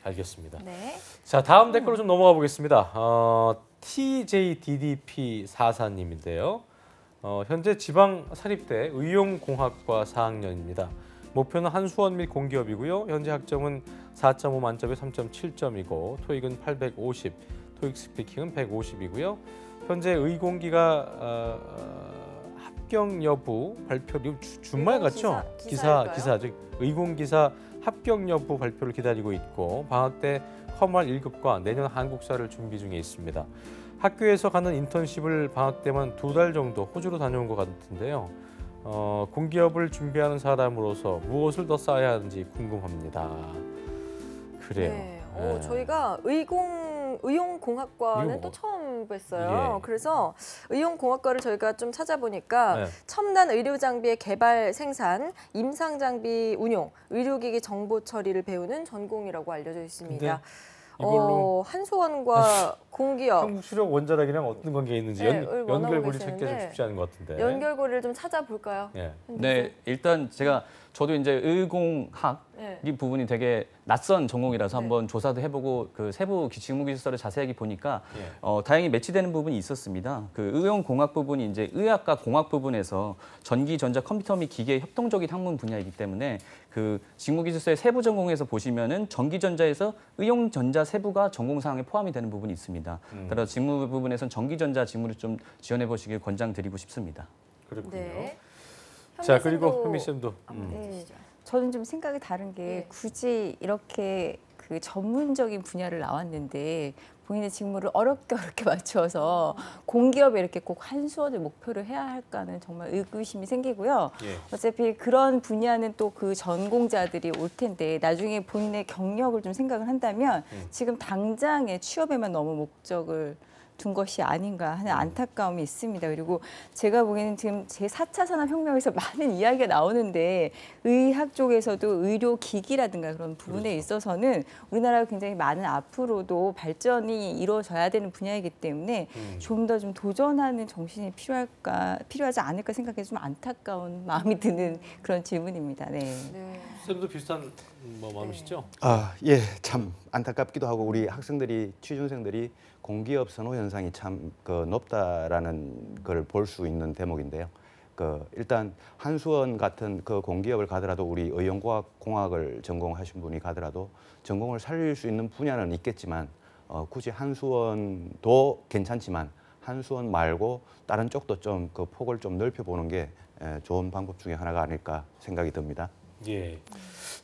[SPEAKER 1] 알겠습니다.
[SPEAKER 2] 네.
[SPEAKER 1] 자, 다음 댓글로 좀 넘어가 보겠습니다. TJDDP44님인데요. 현재 지방 사립대 의용공학과 4학년입니다. 목표는 한수원 및 공기업이고요. 현재 학점은 4.5 만점에 3.7점이고 토익은 850, 토익 스피킹은 150이고요. 현재 의공기가 합격 여부 발표를 주말 같죠? 기사 즉 의공기사 합격 여부 발표를 기다리고 있고 방학 때 컴활 1급과 내년 한국사를 준비 중에 있습니다. 학교에서 가는 인턴십을 방학 때만 2달 정도 호주로 다녀온 것 같은데요. 공기업을 준비하는 사람으로서 무엇을 더 쌓아야 하는지 궁금합니다. 그래요.
[SPEAKER 2] 네.
[SPEAKER 1] 네.
[SPEAKER 2] 저희가 의용공학과는 또 처음 뵀어요.
[SPEAKER 1] 예.
[SPEAKER 2] 그래서 의용공학과를 저희가 좀 찾아보니까
[SPEAKER 1] 네.
[SPEAKER 2] 첨단 의료 장비의 개발, 생산, 임상 장비 운용, 의료기기 정보 처리를 배우는 전공이라고 알려져 있습니다.
[SPEAKER 1] 근데 이걸로
[SPEAKER 2] 한수원과 공기업
[SPEAKER 1] 한국수력 원자력이랑 어떤 관계가 있는지
[SPEAKER 2] 네, 원하고
[SPEAKER 1] 연결고리 찾기가 좀
[SPEAKER 2] 계시는데
[SPEAKER 1] 쉽지 않은 것 같은데.
[SPEAKER 2] 연결고리를 좀 찾아볼까요?
[SPEAKER 1] 예.
[SPEAKER 5] 네, 일단 저도 이제 의공학
[SPEAKER 2] 네.
[SPEAKER 5] 이 부분이 되게 낯선 전공이라서
[SPEAKER 2] 네.
[SPEAKER 5] 한번 조사도 해보고 그 세부 직무기술서를 자세하게 보니까
[SPEAKER 1] 예.
[SPEAKER 5] 다행히 매치되는 부분이 있었습니다. 그 의용공학 부분이 이제 의학과 공학 부분에서 전기, 전자, 컴퓨터 및 기계 협동적인 학문 분야이기 때문에 그 직무기술서의 세부 전공에서 보시면은 전기전자에서 의용전자 세부가 전공 사항에 포함이 되는 부분이 있습니다. 따라서 직무 부분에서는 전기전자 직무를 좀 지원해 보시길 권장드리고 싶습니다.
[SPEAKER 1] 그렇군요.
[SPEAKER 2] 네.
[SPEAKER 1] 자, 그리고 현미
[SPEAKER 2] 현미
[SPEAKER 1] 쌤도
[SPEAKER 4] 네. 저는 좀 생각이 다른 게
[SPEAKER 2] 네.
[SPEAKER 4] 굳이 이렇게 그 전문적인 분야를 나왔는데 본인의 직무를 어렵게 맞춰서 공기업에 이렇게 꼭 한수원을 목표로 해야 할까는 정말 의구심이 생기고요.
[SPEAKER 1] 예.
[SPEAKER 4] 어차피 그런 분야는 또 그 전공자들이 올 텐데 나중에 본인의 경력을 좀 생각을 한다면 지금 당장의 취업에만 너무 목적을 둔 것이 아닌가 하는 안타까움이 있습니다. 그리고 제가 보기에는 지금 제4차 산업혁명에서 많은 이야기가 나오는데 의학 쪽에서도 의료기기라든가 그런 부분에 있어서는 우리나라가 굉장히 많은 앞으로도 발전이 이루어져야 되는 분야이기 때문에 좀 더 좀 도전하는 정신이 필요하지 않을까 생각해서 좀 안타까운 마음이 드는 그런 질문입니다. 네.
[SPEAKER 2] 네.
[SPEAKER 1] 쌤도 비슷한 마음이시죠?
[SPEAKER 3] 예, 참 안타깝기도 하고 우리 학생들이 취준생들이 공기업 선호 현상이 참 높다라는 걸 볼 수 있는 대목인데요. 일단 한수원 같은 그 공기업을 가더라도 우리 의용과학공학을 전공하신 분이 가더라도 전공을 살릴 수 있는 분야는 있겠지만 굳이 한수원도 괜찮지만 한수원 말고 다른 쪽도 좀 그 폭을 좀 넓혀보는 게 좋은 방법 중에 하나가 아닐까 생각이 듭니다.
[SPEAKER 1] 예.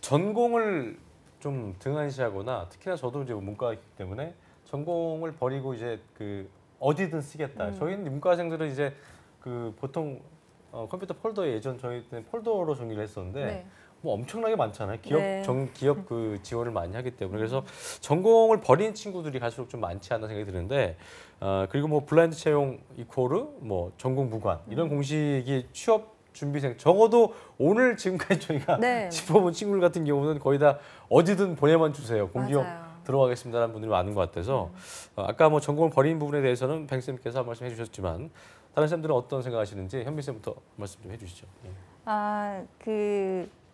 [SPEAKER 1] 전공을 좀 등한시하거나 특히나 저도 이제 문과이기 때문에 전공을 버리고 이제 어디든 쓰겠다. 저희는 문과생들은 이제 보통 컴퓨터 폴더에 예전 저희 때는 폴더로 정리를 했었는데
[SPEAKER 2] 네.
[SPEAKER 1] 뭐 엄청나게 많잖아요.
[SPEAKER 2] 네.
[SPEAKER 1] 기업 지원을 많이 하기 때문에 그래서 전공을 버린 친구들이 갈수록 좀 많지 않나 생각이 드는데 그리고 뭐 블라인드 채용 이코르 뭐 전공 무관 이런 공식이 취업 준비생 적어도 오늘 지금까지 저희가
[SPEAKER 2] 네.
[SPEAKER 1] 짚어본 친구들 같은 경우는 거의 다 어디든 보내만 주세요. 공기업
[SPEAKER 2] 맞아요.
[SPEAKER 1] 들어가겠습니다라는 분들이 많은 것 같아서 아까 뭐 전공을 버린 부분에 대해서는 뱅 쌤께서 말씀해 주셨지만 다른 쌤들은 어떤 생각하시는지 현미 쌤부터 말씀 좀 해주시죠.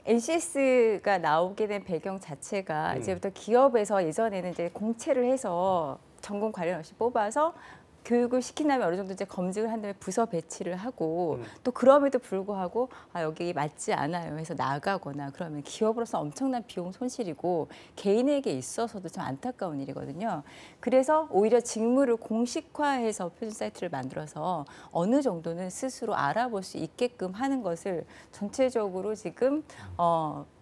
[SPEAKER 4] NCS가 나오게 된 배경 자체가 이제부터 기업에서 예전에는 이제 공채를 해서 전공 관련 없이 뽑아서 교육을 시킨 다음에 어느 정도 이제 검증을 한 다음에 부서 배치를 하고 또 그럼에도 불구하고 여기 맞지 않아요 해서 나가거나 그러면 기업으로서 엄청난 비용 손실이고 개인에게 있어서도 좀 안타까운 일이거든요. 그래서 오히려 직무를 공식화해서 표준 사이트를 만들어서 어느 정도는 스스로 알아볼 수 있게끔 하는 것을 전체적으로 지금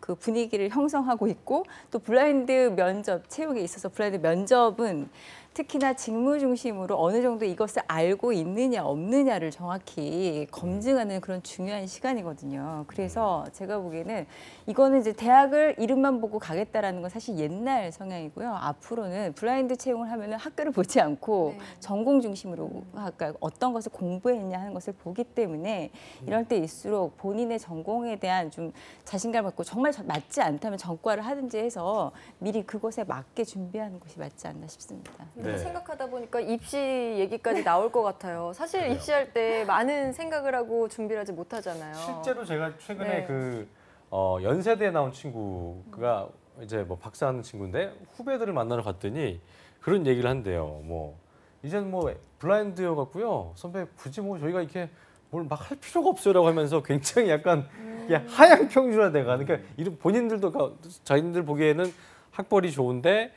[SPEAKER 4] 그 분위기를 형성하고 있고 또 블라인드 면접 채용에 있어서 블라인드 면접은 특히나 직무 중심으로 어느 정도 이것을 알고 있느냐 없느냐를 정확히 검증하는 그런 중요한 시간이거든요. 그래서 제가 보기에는 이거는 이제 대학을 이름만 보고 가겠다라는 건 사실 옛날 성향이고요. 앞으로는 블라인드 채용을 하면은 학교를 보지 않고
[SPEAKER 2] 네.
[SPEAKER 4] 전공 중심으로 그러니까 어떤 것을 공부했냐 하는 것을 보기 때문에 이럴 때일수록 본인의 전공에 대한 좀 자신감을 갖고 정말 맞지 않다면 전과를 하든지 해서 미리 그것에 맞게 준비하는 것이 맞지 않나 싶습니다.
[SPEAKER 2] 근데
[SPEAKER 1] 네.
[SPEAKER 2] 생각하다 보니까 입시 얘기까지 나올 것 같아요. 사실
[SPEAKER 1] 그래요.
[SPEAKER 2] 입시할 때 많은 생각을 하고 준비를 하지 못하잖아요.
[SPEAKER 1] 실제로 제가 최근에
[SPEAKER 2] 네.
[SPEAKER 1] 연세대에 나온 친구가 이제 뭐 박사하는 친구인데 후배들을 만나러 갔더니 그런 얘기를 한대요. 뭐 이제는 뭐 블라인드여 갖고요. 선배 굳이 뭐 저희가 이렇게 뭘 막 할 필요가 없어요라고 하면서 굉장히 약간 하향 평준화돼가. 그러니까 이런 본인들도 자기들 보기에는 학벌이 좋은데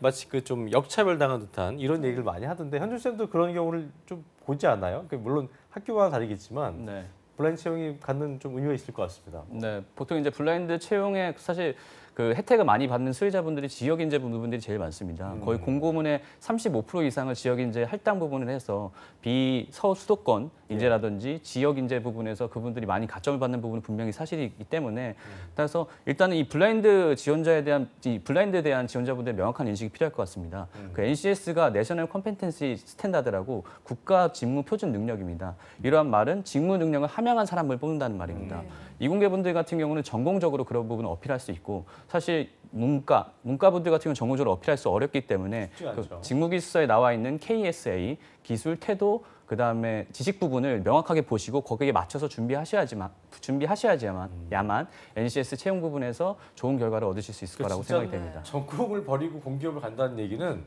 [SPEAKER 1] 마치 좀 역차별 당한 듯한 이런 얘기를 많이 하던데 현준 쌤도 그런 경우를 좀 보지 않나요? 물론 학교와 다르겠지만
[SPEAKER 5] 네.
[SPEAKER 1] 블라인드 채용이 갖는 좀 의미가 있을 것 같습니다.
[SPEAKER 5] 네, 보통 이제 블라인드 채용에 사실 그 혜택을 많이 받는 수혜자분들이 지역 인재 부분들이 제일 많습니다. 거의 공고문의 35% 이상을 지역 인재 할당 부분을 해서 비서수도권 인재라든지 지역 인재 부분에서 그분들이 많이 가점을 받는 부분은 분명히 사실이기 때문에 따라서 일단은 이 블라인드 지원자에 대한 블라인드에 대한 지원자분들의 명확한 인식이 필요할 것 같습니다. 그 NCS가 내셔널 컴페텐시 스탠다드라고 국가 직무 표준 능력입니다. 이러한 말은 직무 능력을 함양한 사람을 뽑는다는 말입니다. 이공계분들 같은 경우는 전공적으로 그런 부분을 어필할 수 있고 사실 문과분들 같은 경우는 전공적으로 어필할 수 어렵기 때문에
[SPEAKER 1] 쉽지 않죠.
[SPEAKER 5] 직무기술서에 나와 있는 KSA, 기술, 태도, 그다음에 지식 부분을 명확하게 보시고 거기에 맞춰서 준비하셔야지만 NCS 채용 부분에서 좋은 결과를 얻으실 수 있을 거라고
[SPEAKER 1] 진짜
[SPEAKER 5] 생각이 됩니다.
[SPEAKER 1] 전공을 버리고 공기업을 간다는 얘기는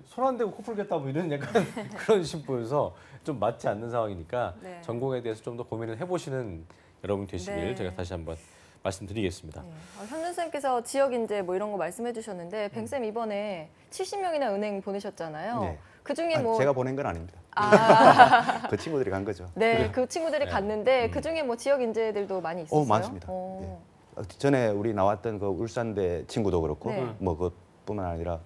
[SPEAKER 1] 손 안 대고 코 풀겠다 뭐 이런 약간 그런 식 보여서 좀 맞지 않는 상황이니까
[SPEAKER 2] 네.
[SPEAKER 1] 전공에 대해서 좀 더 고민을 해보시는 여러분 되시길
[SPEAKER 2] 네.
[SPEAKER 1] 제가 다시 한번 말씀드리겠습니다.
[SPEAKER 2] 네. 현준 쌤께서 지역 인재 뭐 이런 거 말씀해 주셨는데 뱅 쌤 이번에 70명이나 은행 보내셨잖아요.
[SPEAKER 3] 네.
[SPEAKER 2] 그 중에 뭐
[SPEAKER 3] 제가 보낸 건 아닙니다. 그 친구들이 간 거죠.
[SPEAKER 2] 네, 그 친구들이
[SPEAKER 1] 네.
[SPEAKER 2] 갔는데 그 중에 뭐 지역 인재들도 많이 있었어요.
[SPEAKER 3] 많습니다. 전에 우리 나왔던 그 울산대 친구도 그렇고
[SPEAKER 2] 네.
[SPEAKER 3] 뭐 그뿐만 아니라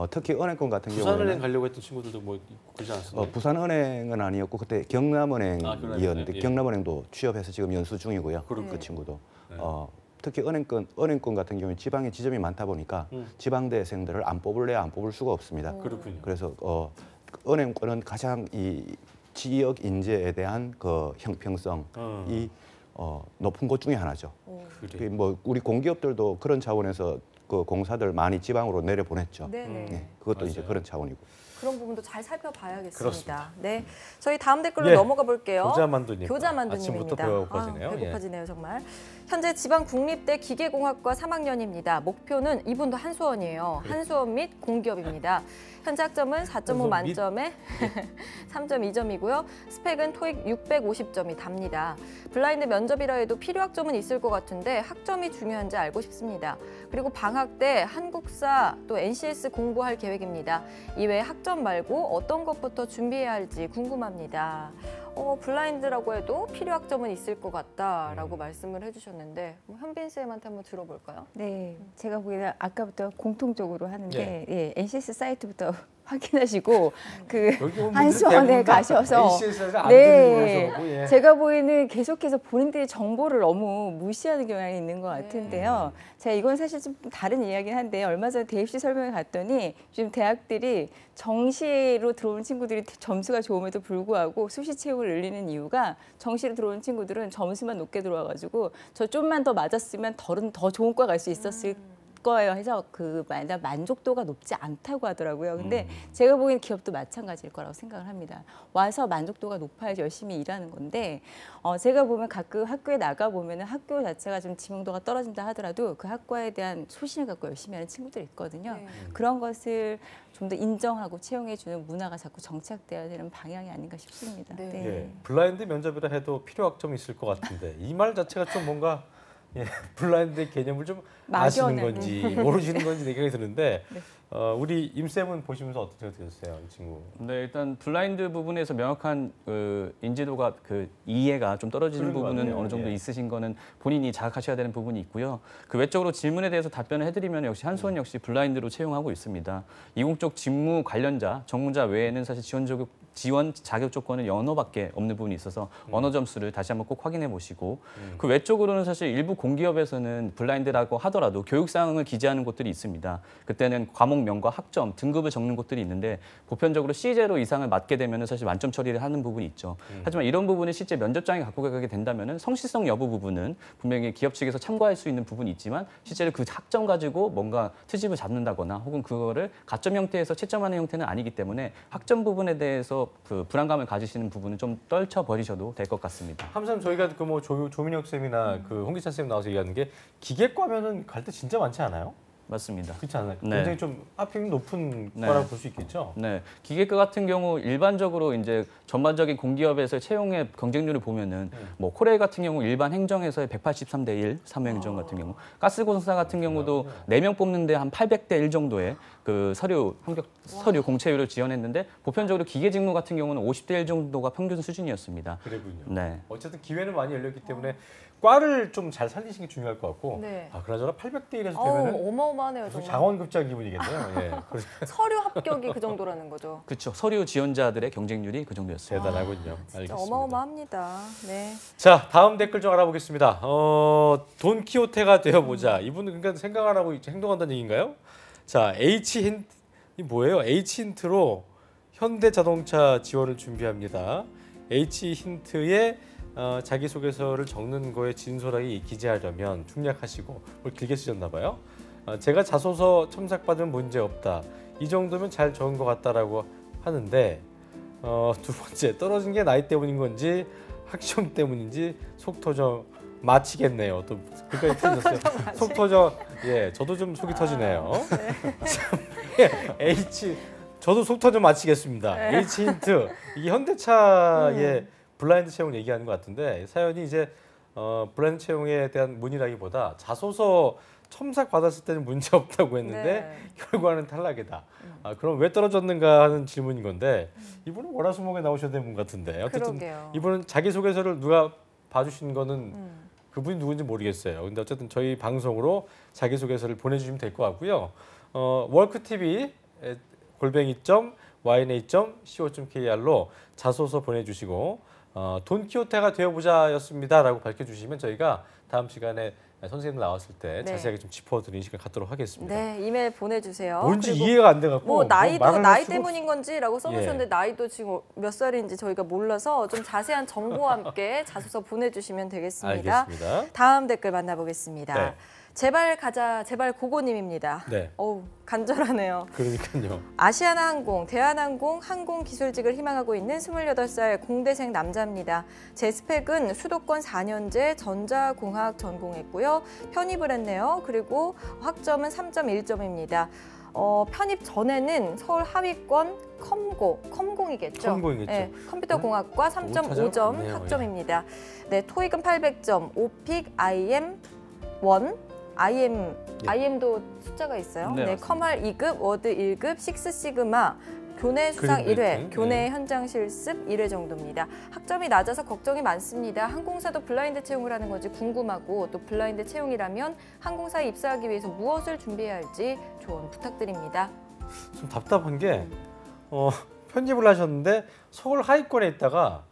[SPEAKER 3] 특히 은행권 같은
[SPEAKER 1] 부산은행
[SPEAKER 3] 경우에는
[SPEAKER 1] 가려고 했던 친구들도 뭐 있고 그러지 않았어요?
[SPEAKER 3] 부산은행은 아니었고 그때 경남은행이었는데
[SPEAKER 1] 경남은행, 예.
[SPEAKER 3] 경남은행도 취업해서 지금 연수 중이고요.
[SPEAKER 1] 그렇군요.
[SPEAKER 3] 그 친구도
[SPEAKER 1] 네.
[SPEAKER 3] 특히 은행권 같은 경우에 지방에 지점이 많다 보니까 지방대생들을 안 뽑을래야 안 뽑을 수가 없습니다.
[SPEAKER 1] 그렇군요.
[SPEAKER 3] 그래서 은행권은 가장 이 지역 인재에 대한 그 형평성이 높은 곳 중에 하나죠.
[SPEAKER 1] 그래.
[SPEAKER 3] 뭐 우리 공기업들도 그런 차원에서 그 공사들 많이 지방으로 내려 보냈죠.
[SPEAKER 2] 네네.
[SPEAKER 3] 네, 그것도 이제
[SPEAKER 1] 맞아요.
[SPEAKER 3] 그런 차원이고.
[SPEAKER 2] 그런 부분도 잘 살펴봐야겠습니다.
[SPEAKER 1] 그렇습니다.
[SPEAKER 2] 네, 저희 다음 댓글로
[SPEAKER 1] 예,
[SPEAKER 2] 넘어가 볼게요.
[SPEAKER 1] 교자만두님.
[SPEAKER 2] 교자만두님입니다.
[SPEAKER 1] 아침부터 배고파지네요.
[SPEAKER 2] 아, 배고파지네요, 정말. 현재 지방 국립대 기계공학과 3학년입니다. 목표는 이분도 한수원이에요. 한수원 및 공기업입니다. 현재 학점은 4.5
[SPEAKER 1] 한수원
[SPEAKER 2] 만점에 3.2점이고요. 스펙은 토익 650점이 답니다. 블라인드 면접이라 해도 필요 학점은 있을 것 같은데 학점이 중요한지 알고 싶습니다. 그리고 방학 때 한국사 또 NCS 공부할 계획입니다. 이외에 학점 말고 어떤 것부터 준비해야 할지 궁금합니다. 블라인드라고 해도 필요 학점은 있을 것 같다라고 말씀을 해주셨는데 현빈 쌤한테 한번 들어볼까요?
[SPEAKER 4] 네, 제가 보기에는 아까부터 공통적으로 하는데
[SPEAKER 1] 예.
[SPEAKER 4] 예, NCS 사이트부터 확인하시고 그
[SPEAKER 1] 여기 온 분들
[SPEAKER 4] 한수원에
[SPEAKER 1] 대부분 다
[SPEAKER 4] 가셔서
[SPEAKER 1] NCS에서 안
[SPEAKER 4] 네,
[SPEAKER 1] 들리고 예.
[SPEAKER 4] 제가 보기에는 계속해서 본인들의 정보를 너무 무시하는 경향이 있는 것 같은데요. 제가 이건 사실 좀 다른 이야기긴 한데 얼마 전에 대입시 설명회 갔더니 요즘 대학들이 정시로 들어오는 친구들이 점수가 좋음에도 불구하고 수시 채용을 늘리는 이유가 정시로 들어오는 친구들은 점수만 높게 들어와가지고 저 좀만 더 맞았으면 더 좋은 과 갈 수 있었을 거예요 해서 그 만족도가 높지 않다고 하더라고요. 근데 제가 보기엔 기업도 마찬가지일 거라고 생각을 합니다. 와서 만족도가 높아야지 열심히 일하는 건데 제가 보면 가끔 학교에 나가 보면은 학교 자체가 좀 지명도가 떨어진다 하더라도 그 학과에 대한 소신을 갖고 열심히 하는 친구들이 있거든요.
[SPEAKER 2] 네.
[SPEAKER 4] 그런 것을 좀 더 인정하고 채용해주는 문화가 자꾸 정착돼야 되는 방향이 아닌가 싶습니다.
[SPEAKER 2] 네.
[SPEAKER 1] 예. 블라인드 면접이라 해도 필요 학점이 있을 것 같은데 이 말 자체가 좀 뭔가 블라인드의 개념을 좀 아시는
[SPEAKER 4] 막연한.
[SPEAKER 1] 건지 모르시는 건지 생각이 드는데 우리 임 쌤은 보시면서 어떻게 들으셨어요, 이 친구?
[SPEAKER 5] 네, 일단 블라인드 부분에서 명확한 인지도가 이해가 좀 떨어지는
[SPEAKER 1] 그런 것
[SPEAKER 5] 부분은
[SPEAKER 1] 같아요.
[SPEAKER 5] 어느 정도
[SPEAKER 1] 예.
[SPEAKER 5] 있으신 거는 본인이 자각하셔야 되는 부분이 있고요. 그 외적으로 질문에 대해서 답변을 해드리면 역시 한수원 역시 블라인드로 채용하고 있습니다. 이공 쪽 직무 관련자, 전문자 외에는 사실 지원 자격 조건은 언어밖에 없는 부분이 있어서 언어 점수를 다시 한번 꼭 확인해 보시고 그 외적으로는 사실 일부 공기업에서는 블라인드라고 하더라도 교육 사항을 기재하는 곳들이 있습니다. 그때는 과목명과 학점, 등급을 적는 곳들이 있는데 보편적으로 C제로 이상을 맞게 되면 사실 만점 처리를 하는 부분이 있죠. 하지만 이런 부분을 실제 면접장에 갖고 가게 된다면 성실성 여부 부분은 분명히 기업 측에서 참고할 수 있는 부분이 있지만 실제로 그 학점 가지고 뭔가 트집을 잡는다거나 혹은 그거를 가점 형태에서 채점하는 형태는 아니기 때문에 학점 부분에 대해서 그 불안감을 가지시는 부분은 좀 떨쳐 버리셔도 될 것 같습니다.
[SPEAKER 1] 함삼 저희가 그 뭐 조민혁 쌤이나 그 홍기찬 쌤 나와서 얘기하는 게 기계과면은 갈 때 진짜 많지 않아요?
[SPEAKER 5] 맞습니다.
[SPEAKER 1] 그렇지 않아요?
[SPEAKER 5] 네.
[SPEAKER 1] 굉장히 좀 앞이 높은
[SPEAKER 5] 네.
[SPEAKER 1] 거라고 볼 수 있겠죠?
[SPEAKER 5] 네, 기계과 같은 경우 일반적으로 이제 전반적인 공기업에서 채용의 경쟁률을 보면은 뭐 코레일 같은 경우 일반 행정에서의 183대 1 사무행정 같은 경우, 가스공사 같은 경우도 4명 뽑는데 한 800대 1 정도의 그 서류 공채율을 지원했는데 보편적으로 기계 직무 같은 경우는 50대 1 정도가 평균 수준이었습니다.
[SPEAKER 1] 그래군요.
[SPEAKER 5] 네.
[SPEAKER 1] 어쨌든 기회는 많이 열렸기 때문에 과를 좀 잘 살리시는 게 중요할 것 같고
[SPEAKER 2] 네.
[SPEAKER 1] 그나저나 800대 1에서 되면은
[SPEAKER 2] 어마어마하네요, 정말.
[SPEAKER 1] 장원급제한 기분이겠네요. 예. 그래서
[SPEAKER 2] 서류 합격이 그 정도라는 거죠.
[SPEAKER 5] 그렇죠. 서류 지원자들의 경쟁률이 그 정도였어요.
[SPEAKER 1] 대단하군요.
[SPEAKER 2] 진짜
[SPEAKER 1] 알겠습니다.
[SPEAKER 2] 어마어마합니다. 네.
[SPEAKER 1] 자, 다음 댓글 좀 알아보겠습니다. 돈키호테가 되어보자. 이분은 그러니까 생각 안 하고 행동한다는 얘기인가요? 자, H힌트, 이 뭐예요? H힌트로 현대자동차 지원을 준비합니다. H힌트에 자기소개서를 적는 거에 진솔하게 기재하려면 중략하시고 뭘 길게 쓰셨나 봐요. 제가 자소서 첨삭받으면 문제없다. 이 정도면 잘 적은 것 같다라고 하는데 두 번째, 떨어진 게 나이 때문인 건지 학점 때문인지 속 터져 마치겠네요. 또 그까지 틀렸어요. 속 터져. 예, 저도 좀 속이 터지네요. 저도 속 터져 마치겠습니다. H힌트, 이게 현대차의 블라인드 채용 얘기하는 것 같은데 사연이 이제 블라인드 채용에 대한 문의라기보다 자소서 첨삭 받았을 때는 문제 없다고 했는데
[SPEAKER 2] 네.
[SPEAKER 1] 결과는 탈락이다. 그럼 왜 떨어졌는가 하는 질문인 건데 이분은 월화수목에 나오셔야 되는 분 같은데 어쨌든
[SPEAKER 2] 그러게요.
[SPEAKER 1] 이분은 자기소개서를 누가 봐주신 거는 그분이 누군지 모르겠어요. 근데 어쨌든 저희 방송으로 자기소개서를 보내주시면 될 것 같고요. 월크TV @yna.co.kr로 자소서 보내주시고 돈키호테가 되어보자였습니다라고 밝혀주시면 저희가 다음 시간에 선생님 나왔을 때
[SPEAKER 2] 네.
[SPEAKER 1] 자세하게 좀 짚어드리는 시간 갖도록 하겠습니다.
[SPEAKER 2] 네, 이메일 보내주세요.
[SPEAKER 1] 뭔지
[SPEAKER 2] 그리고
[SPEAKER 1] 이해가 안 돼갖고
[SPEAKER 2] 뭐 나이도
[SPEAKER 1] 말을 할
[SPEAKER 2] 나이
[SPEAKER 1] 수가
[SPEAKER 2] 때문인 건지라고 써놓으셨는데 나이도 지금 몇 살인지 저희가 몰라서 좀 자세한 정보와 함께 자소서 보내주시면 되겠습니다.
[SPEAKER 1] 알겠습니다.
[SPEAKER 2] 다음 댓글 만나보겠습니다.
[SPEAKER 1] 네.
[SPEAKER 2] 제발 가자, 제발 고고님입니다.
[SPEAKER 1] 네.
[SPEAKER 2] 어우, 간절하네요.
[SPEAKER 1] 그러니까요.
[SPEAKER 2] 아시아나항공, 대한항공 항공기술직을 희망하고 있는 28살 공대생 남자입니다. 제 스펙은 수도권 4년제 전자공학 전공했고요. 편입을 했네요. 그리고 학점은 3.1점입니다. 편입 전에는 서울 하위권 컴공이겠죠.
[SPEAKER 1] 컴공이겠죠.
[SPEAKER 2] 네, 컴퓨터공학과
[SPEAKER 1] 잘
[SPEAKER 2] 3.5점
[SPEAKER 1] 찾아봤네요.
[SPEAKER 2] 학점입니다. 네, 토익은 800점, 오픽 IM 1, IM도 숫자가 있어요.
[SPEAKER 5] 네,
[SPEAKER 2] 네,
[SPEAKER 5] 맞습니다.
[SPEAKER 2] 컴활 2급, 워드 1급, 식스시그마, 교내 수상
[SPEAKER 1] 그림
[SPEAKER 2] 1회,
[SPEAKER 1] 메이킹,
[SPEAKER 2] 교내 현장 실습 1회 정도입니다. 학점이 낮아서 걱정이 많습니다. 항공사도 블라인드 채용을 하는 건지 궁금하고 또 블라인드 채용이라면 항공사에 입사하기 위해서 무엇을 준비해야 할지 조언 부탁드립니다.
[SPEAKER 1] 좀 답답한 게 편집을 하셨는데 서울 하위권에 있다가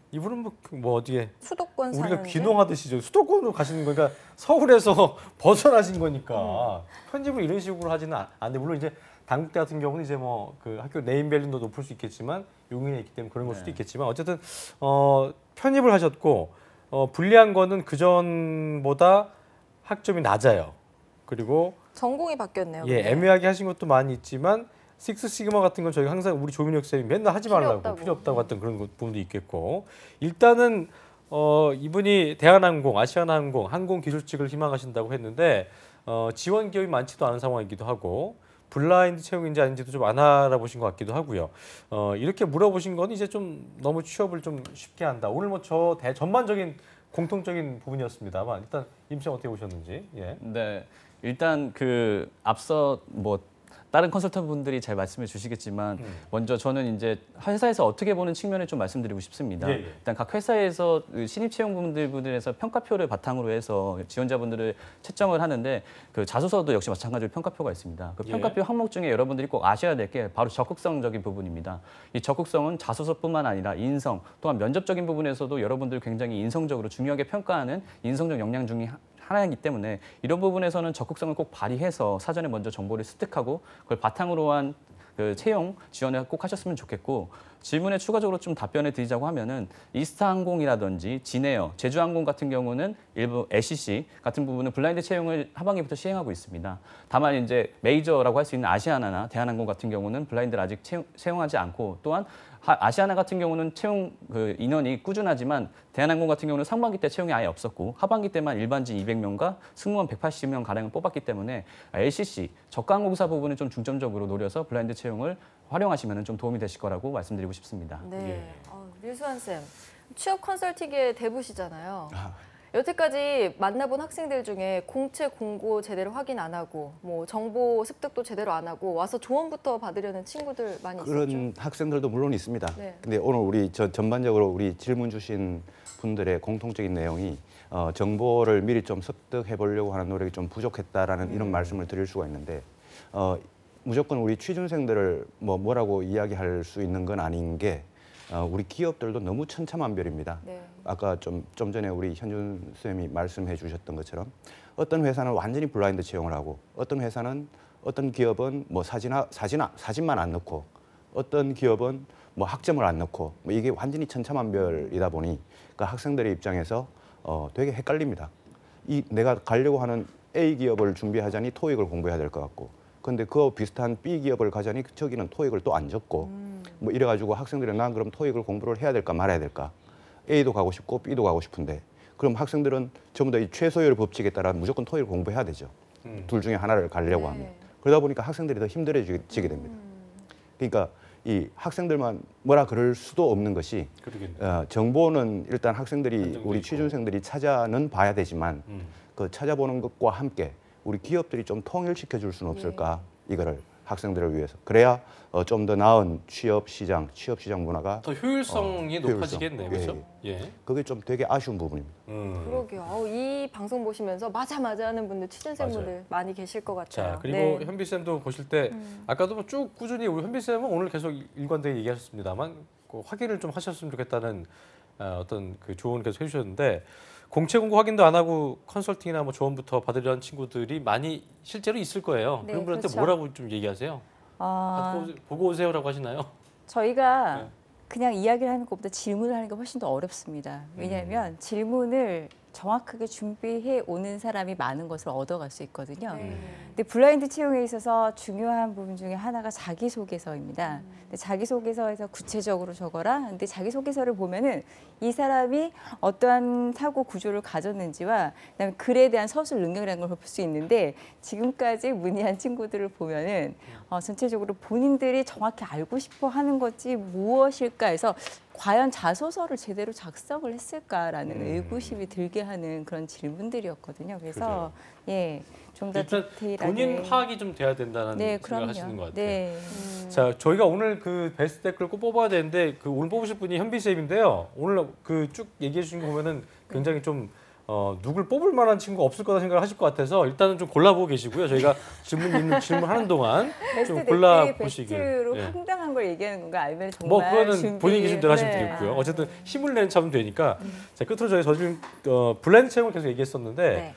[SPEAKER 1] 이분은 뭐 어디에
[SPEAKER 2] 수도권
[SPEAKER 1] 우리가
[SPEAKER 2] 사는데
[SPEAKER 1] 귀농하듯이 저 수도권으로 가시는 거니까 서울에서 벗어나신 거니까 편집을 이런 식으로 하지는 않는데 물론 이제 당국대 같은 경우는 이제 뭐 그 학교 네임밸류도 높을 수 있겠지만 용인에 있기 때문에 그런 걸 수도 있겠지만 어쨌든 편입을 하셨고 불리한 거는 그 전보다 학점이 낮아요. 그리고
[SPEAKER 2] 전공이 바뀌었네요.
[SPEAKER 1] 예
[SPEAKER 2] 근데.
[SPEAKER 1] 애매하게 하신 것도 많이 있지만 식스 시그마 같은 건 저희가 항상 우리 조민혁 쌤이 맨날 하지 말라고
[SPEAKER 2] 없다고.
[SPEAKER 1] 필요 없다고 했던 그런 부분도 있겠고 일단은 이분이 대한항공, 아시아나항공, 항공기술직을 희망하신다고 했는데 지원 기업이 많지도 않은 상황이기도 하고 블라인드 채용인지 아닌지도 좀 안 알아보신 것 같기도 하고요. 이렇게 물어보신 건 이제 좀 너무 취업을 좀 쉽게 한다. 오늘 뭐 전반적인 공통적인 부분이었습니다만 일단 임씨 어떻게 보셨는지. 예.
[SPEAKER 5] 네, 일단 그 앞서 뭐 다른 컨설턴트 분들이 잘 말씀해 주시겠지만 먼저 저는 이제 회사에서 어떻게 보는 측면을 좀 말씀드리고 싶습니다.
[SPEAKER 1] 예, 예.
[SPEAKER 5] 일단 각 회사에서 그 신입 채용분들에서 평가표를 바탕으로 해서 지원자분들을 채점을 하는데 그 자소서도 역시 마찬가지로 평가표가 있습니다. 그
[SPEAKER 1] 예.
[SPEAKER 5] 평가표 항목 중에 여러분들이 꼭 아셔야 될 게 바로 적극성적인 부분입니다. 이 적극성은 자소서뿐만 아니라 인성 또한 면접적인 부분에서도 여러분들 굉장히 인성적으로 중요하게 평가하는 인성적 역량 중에 하나이기 때문에 이런 부분에서는 적극성을 꼭 발휘해서 사전에 먼저 정보를 습득하고 그걸 바탕으로 한 그 채용 지원을 꼭 하셨으면 좋겠고 질문에 추가적으로 좀 답변을 드리자고 하면은 이스타항공이라든지 진에어, 제주항공 같은 경우는 일부 LCC 같은 부분은 블라인드 채용을 하반기부터 시행하고 있습니다. 다만 이제 메이저라고 할 수 있는 아시아나나 대한항공 같은 경우는 블라인드를 아직 채용하지 않고 또한 아시아나 같은 경우는 채용 그 인원이 꾸준하지만 대한항공 같은 경우는 상반기 때 채용이 아예 없었고 하반기 때만 일반직 200명과 승무원 180명 가량을 뽑았기 때문에 LCC 저가항공사 부분을 좀 중점적으로 노려서 블라인드 채용을 활용하시면 좀 도움이 되실 거라고 말씀드리고 싶습니다.
[SPEAKER 2] 네. 류수환 쌤, 취업 컨설팅의 대부시잖아요. 여태까지 만나본 학생들 중에 공채 공고 제대로 확인 안 하고 뭐 정보 습득도 제대로 안 하고 와서 조언부터 받으려는 친구들 많이
[SPEAKER 3] 그런
[SPEAKER 2] 있었죠.
[SPEAKER 3] 학생들도 물론 있습니다.
[SPEAKER 2] 네.
[SPEAKER 3] 근데 오늘 우리 전반적으로 우리 질문 주신 분들의 공통적인 내용이 정보를 미리 좀 습득해 보려고 하는 노력이 좀 부족했다라는 이런 말씀을 드릴 수가 있는데 무조건 우리 취준생들을 뭐라고 이야기할 수 있는 건 아닌 게 우리 기업들도 너무 천차만별입니다.
[SPEAKER 2] 네.
[SPEAKER 3] 아까 좀 전에 우리 현준 쌤이 말씀해 주셨던 것처럼 어떤 회사는 완전히 블라인드 채용을 하고 어떤 기업은 뭐 사진만 안 넣고 어떤 기업은 뭐 학점을 안 넣고 뭐 이게 완전히 천차만별이다 보니 그 학생들의 입장에서 되게 헷갈립니다. 내가 가려고 하는 A 기업을 준비하자니 토익을 공부해야 될 것 같고 근데 그 비슷한 B 기업을 가자니 저기는 토익을 또 안 적고 뭐 이래가지고 학생들이 난 그럼 토익을 공부를 해야 될까 말아야 될까 A도 가고 싶고 B도 가고 싶은데 그럼 학생들은 전부 다 이 최소율 법칙에 따라 무조건 토익을 공부해야 되죠. 둘 중에 하나를 가려고 하면 그러다 보니까 학생들이 더 힘들어지게 됩니다. 그러니까 이 학생들만 뭐라 그럴 수도 없는 것이 정보는 일단 학생들이 우리 취준생들이 찾아는 봐야 되지만 그 찾아보는 것과 함께 우리 기업들이 좀 통일시켜 줄 수는 없을까 이거를 학생들을 위해서 그래야 좀 더 나은 취업 시장 문화가
[SPEAKER 1] 더 효율성이 높아지겠네요, 그렇죠? 예.
[SPEAKER 3] 그게 좀 되게 아쉬운 부분입니다.
[SPEAKER 2] 그러게요. 이 방송 보시면서 맞아 하는 분들 취준생분들 많이 계실 것 같아요.
[SPEAKER 1] 자 그리고
[SPEAKER 2] 네.
[SPEAKER 1] 현비 쌤도 보실 때 아까도 뭐쭉 꾸준히 우리 현비 쌤은 오늘 계속 일관되게 얘기하셨습니다만 그 확인을 좀 하셨으면 좋겠다는 어떤 그 조언을 계속 해주셨는데 공채 공고 확인도 안 하고 컨설팅이나 뭐 조언부터 받으려는 친구들이 많이 실제로 있을 거예요.
[SPEAKER 4] 네,
[SPEAKER 1] 그런 분한테
[SPEAKER 4] 그렇죠.
[SPEAKER 1] 뭐라고 좀 얘기하세요? 보고 오세요라고 하시나요?
[SPEAKER 4] 저희가
[SPEAKER 1] 네.
[SPEAKER 4] 그냥 이야기를 하는 것보다 질문을 하는 게 훨씬 더 어렵습니다. 왜냐하면 질문을 정확하게 준비해 오는 사람이 많은 것을 얻어갈 수 있거든요. 근데 블라인드 채용에 있어서 중요한 부분 중에 하나가 자기소개서입니다. 근데 자기소개서에서 구체적으로 적어라. 근데 자기소개서를 보면은 이 사람이 어떠한 사고 구조를 가졌는지와 그다음에 글에 대한 서술 능력이라는 걸 볼 수 있는데 지금까지 문의한 친구들을 보면은 전체적으로 본인들이 정확히 알고 싶어 하는 것이 무엇일까 해서 과연 자소서를 제대로 작성을 했을까라는 의구심이 들게 하는 그런 질문들이었거든요. 그래서 예, 좀 더
[SPEAKER 1] 일단
[SPEAKER 4] 디테일하게
[SPEAKER 1] 본인 파악이 좀 돼야 된다는
[SPEAKER 4] 네,
[SPEAKER 1] 생각을
[SPEAKER 4] 그럼요.
[SPEAKER 1] 하시는 것 같아요.
[SPEAKER 4] 네.
[SPEAKER 1] 자, 저희가 오늘 그 베스트 댓글 꼭 뽑아야 되는데 그 오늘 뽑으실 분이 현비 쌤인데요. 오늘 그 쭉 얘기해 주신 거 보면은 굉장히 좀 누굴 뽑을 만한 친구가 없을 거다 생각을 하실 것 같아서 일단은 좀 골라보고 계시고요. 저희가 질문하는 동안 좀 골라 보시길.
[SPEAKER 4] 베스트로
[SPEAKER 1] 예.
[SPEAKER 4] 황당한 걸 얘기하는 건가 아니면 정말
[SPEAKER 1] 뭐 그거는
[SPEAKER 4] 준비...
[SPEAKER 1] 본인 기준대로 하시면
[SPEAKER 4] 네.
[SPEAKER 1] 되겠고요. 어쨌든 힘을 내는 차면 되니까. 자, 끝으로 저희 지금 블라인드 채용을 계속 얘기했었는데
[SPEAKER 2] 네.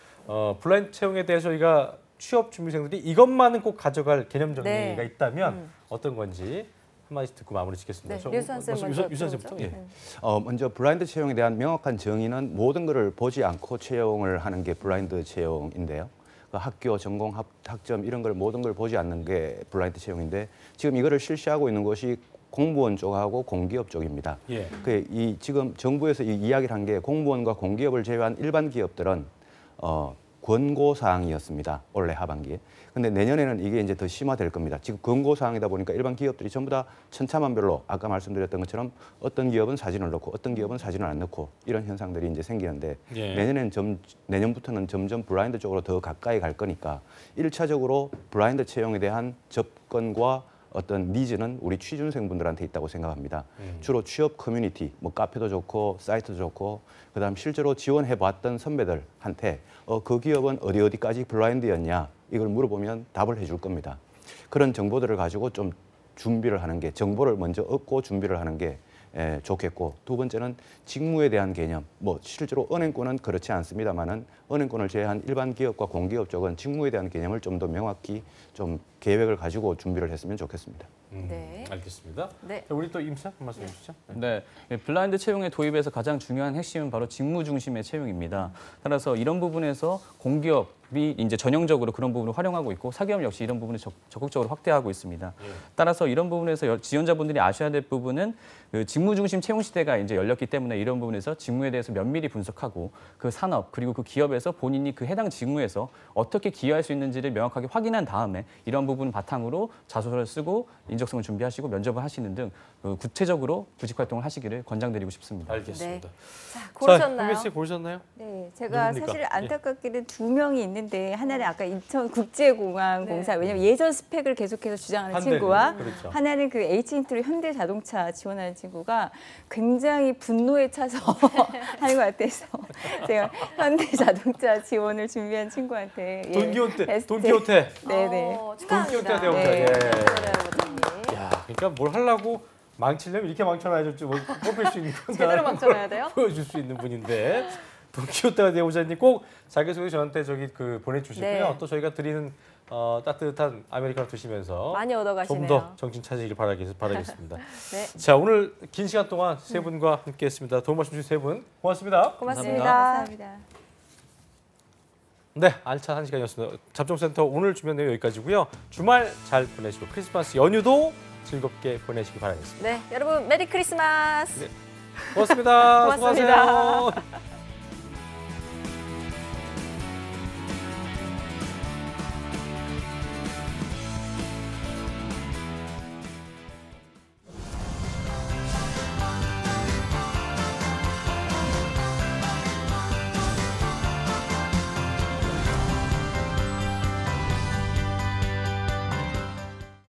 [SPEAKER 1] 블라인드 채용에 대해서 저희가 취업 준비생들이 이것만은 꼭 가져갈 개념 정리가
[SPEAKER 2] 네.
[SPEAKER 1] 있다면 어떤 건지 한 마디씩 듣고 마무리 짓겠습니다.
[SPEAKER 2] 네,
[SPEAKER 1] 저,
[SPEAKER 2] 류수환 쌤 먼저
[SPEAKER 1] 유수환 쌤부터.
[SPEAKER 2] 들어오죠.
[SPEAKER 1] 예.
[SPEAKER 3] 먼저 블라인드 채용에 대한 명확한 정의는 모든 것을 보지 않고 채용을 하는 게 블라인드 채용인데요. 그 학교, 전공, 학점 이런 걸 모든 걸 보지 않는 게 블라인드 채용인데 지금 이거를 실시하고 있는 것이 공무원 쪽하고 공기업 쪽입니다.
[SPEAKER 1] 예.
[SPEAKER 3] 이 지금 정부에서 이 이야기를 한 게 공무원과 공기업을 제외한 일반 기업들은 권고 사항이었습니다. 올해 하반기에. 근데 내년에는 이게 이제 더 심화될 겁니다. 지금 권고 사항이다 보니까 일반 기업들이 전부 다 천차만별로 아까 말씀드렸던 것처럼 어떤 기업은 사진을 넣고 어떤 기업은 사진을 안 넣고 이런 현상들이 이제 생기는데
[SPEAKER 1] 예.
[SPEAKER 3] 내년부터는 점점 블라인드 쪽으로 더 가까이 갈 거니까 1차적으로 블라인드 채용에 대한 접근과 어떤 니즈는 우리 취준생분들한테 있다고 생각합니다. 주로 취업 커뮤니티, 뭐 카페도 좋고 사이트도 좋고 그다음 실제로 지원해봤던 선배들한테 그 기업은 어디까지 블라인드였냐 이걸 물어보면 답을 해줄 겁니다. 그런 정보들을 가지고 좀 준비를 하는 게 정보를 먼저 얻고 준비를 하는 게 좋겠고 두 번째는 직무에 대한 개념 뭐 실제로 은행권은 그렇지 않습니다만은 은행권을 제외한 일반 기업과 공기업 쪽은 직무에 대한 개념을 좀 더 명확히 좀 계획을 가지고 준비를 했으면 좋겠습니다.
[SPEAKER 2] 네.
[SPEAKER 1] 알겠습니다.
[SPEAKER 2] 네.
[SPEAKER 1] 자, 우리 또 임사 한 말씀 해주시죠.
[SPEAKER 5] 네, 블라인드 채용의 도입에서 가장 중요한 핵심은 바로 직무 중심의 채용입니다. 따라서 이런 부분에서 공기업이 이제 전형적으로 그런 부분을 활용하고 있고 사기업 역시 이런 부분을 적극적으로 확대하고 있습니다. 따라서 이런 부분에서 지원자분들이 아셔야 될 부분은 그 직무 중심 채용 시대가 이제 열렸기 때문에 이런 부분에서 직무에 대해서 면밀히 분석하고 그 산업 그리고 그 기업에서 본인이 그 해당 직무에서 어떻게 기여할 수 있는지를 명확하게 확인한 다음에 이런 부분 바탕으로 자소서를 쓰고 인적성을 준비하시고 면접을 하시는 등 구체적으로 구직 활동을 하시기를 권장드리고 싶습니다.
[SPEAKER 1] 알겠습니다.
[SPEAKER 2] 자,
[SPEAKER 1] 자,
[SPEAKER 2] 고르셨나요?
[SPEAKER 1] 현비 씨 고르셨나요?
[SPEAKER 4] 네, 제가
[SPEAKER 1] 누굽니까?
[SPEAKER 4] 사실 안타깝게는 두 명이 있는데 하나는 아까 인천국제공항공사 왜냐면 예전 스펙을 계속해서 주장하는
[SPEAKER 1] 한 대는,
[SPEAKER 4] 친구와
[SPEAKER 1] 그렇죠.
[SPEAKER 4] 하나는 그 H인트로 현대자동차 지원하는 친구가 굉장히 분노에 차서 하는 것 같아서 제가 현대자동차 지원을 준비한 친구한테
[SPEAKER 1] 돈키호테.
[SPEAKER 4] 네네.
[SPEAKER 2] 축하합니다.
[SPEAKER 1] 돈키호테 대우자.
[SPEAKER 4] 네.
[SPEAKER 1] 예.
[SPEAKER 2] 축하드려요,
[SPEAKER 1] 야, 그러니까 뭘 하려고 망치려면 이렇게 망쳐놔야지 뭐 뽑힐 수 있는 건
[SPEAKER 2] 제대로 망쳐놔야 돼요?
[SPEAKER 1] 보여줄 수 있는 분인데 돈키호테가 대우자님 꼭 자기소개 저한테 저기 그 보내주시고요.
[SPEAKER 2] 네.
[SPEAKER 1] 또 저희가 드리는 따뜻한 아메리카노 드시면서
[SPEAKER 2] 많이 얻어가시네요.
[SPEAKER 1] 좀 더 정신 차리길 바라겠습니다.
[SPEAKER 2] 네.
[SPEAKER 1] 자, 오늘 긴 시간 동안 세 분과 함께했습니다. 도움 말씀 주신 세 분 고맙습니다.
[SPEAKER 2] 고맙습니다.
[SPEAKER 4] 감사합니다.
[SPEAKER 1] 네, 알찬 한 시간이었습니다. 잡종센터 오늘 준비한 내용 여기까지고요. 주말 잘 보내시고 크리스마스 연휴도 즐겁게 보내시기 바라겠습니다.
[SPEAKER 2] 네, 여러분 메리 크리스마스.
[SPEAKER 1] 고맙습니다.
[SPEAKER 2] 고맙습니다.
[SPEAKER 1] 수고하세요.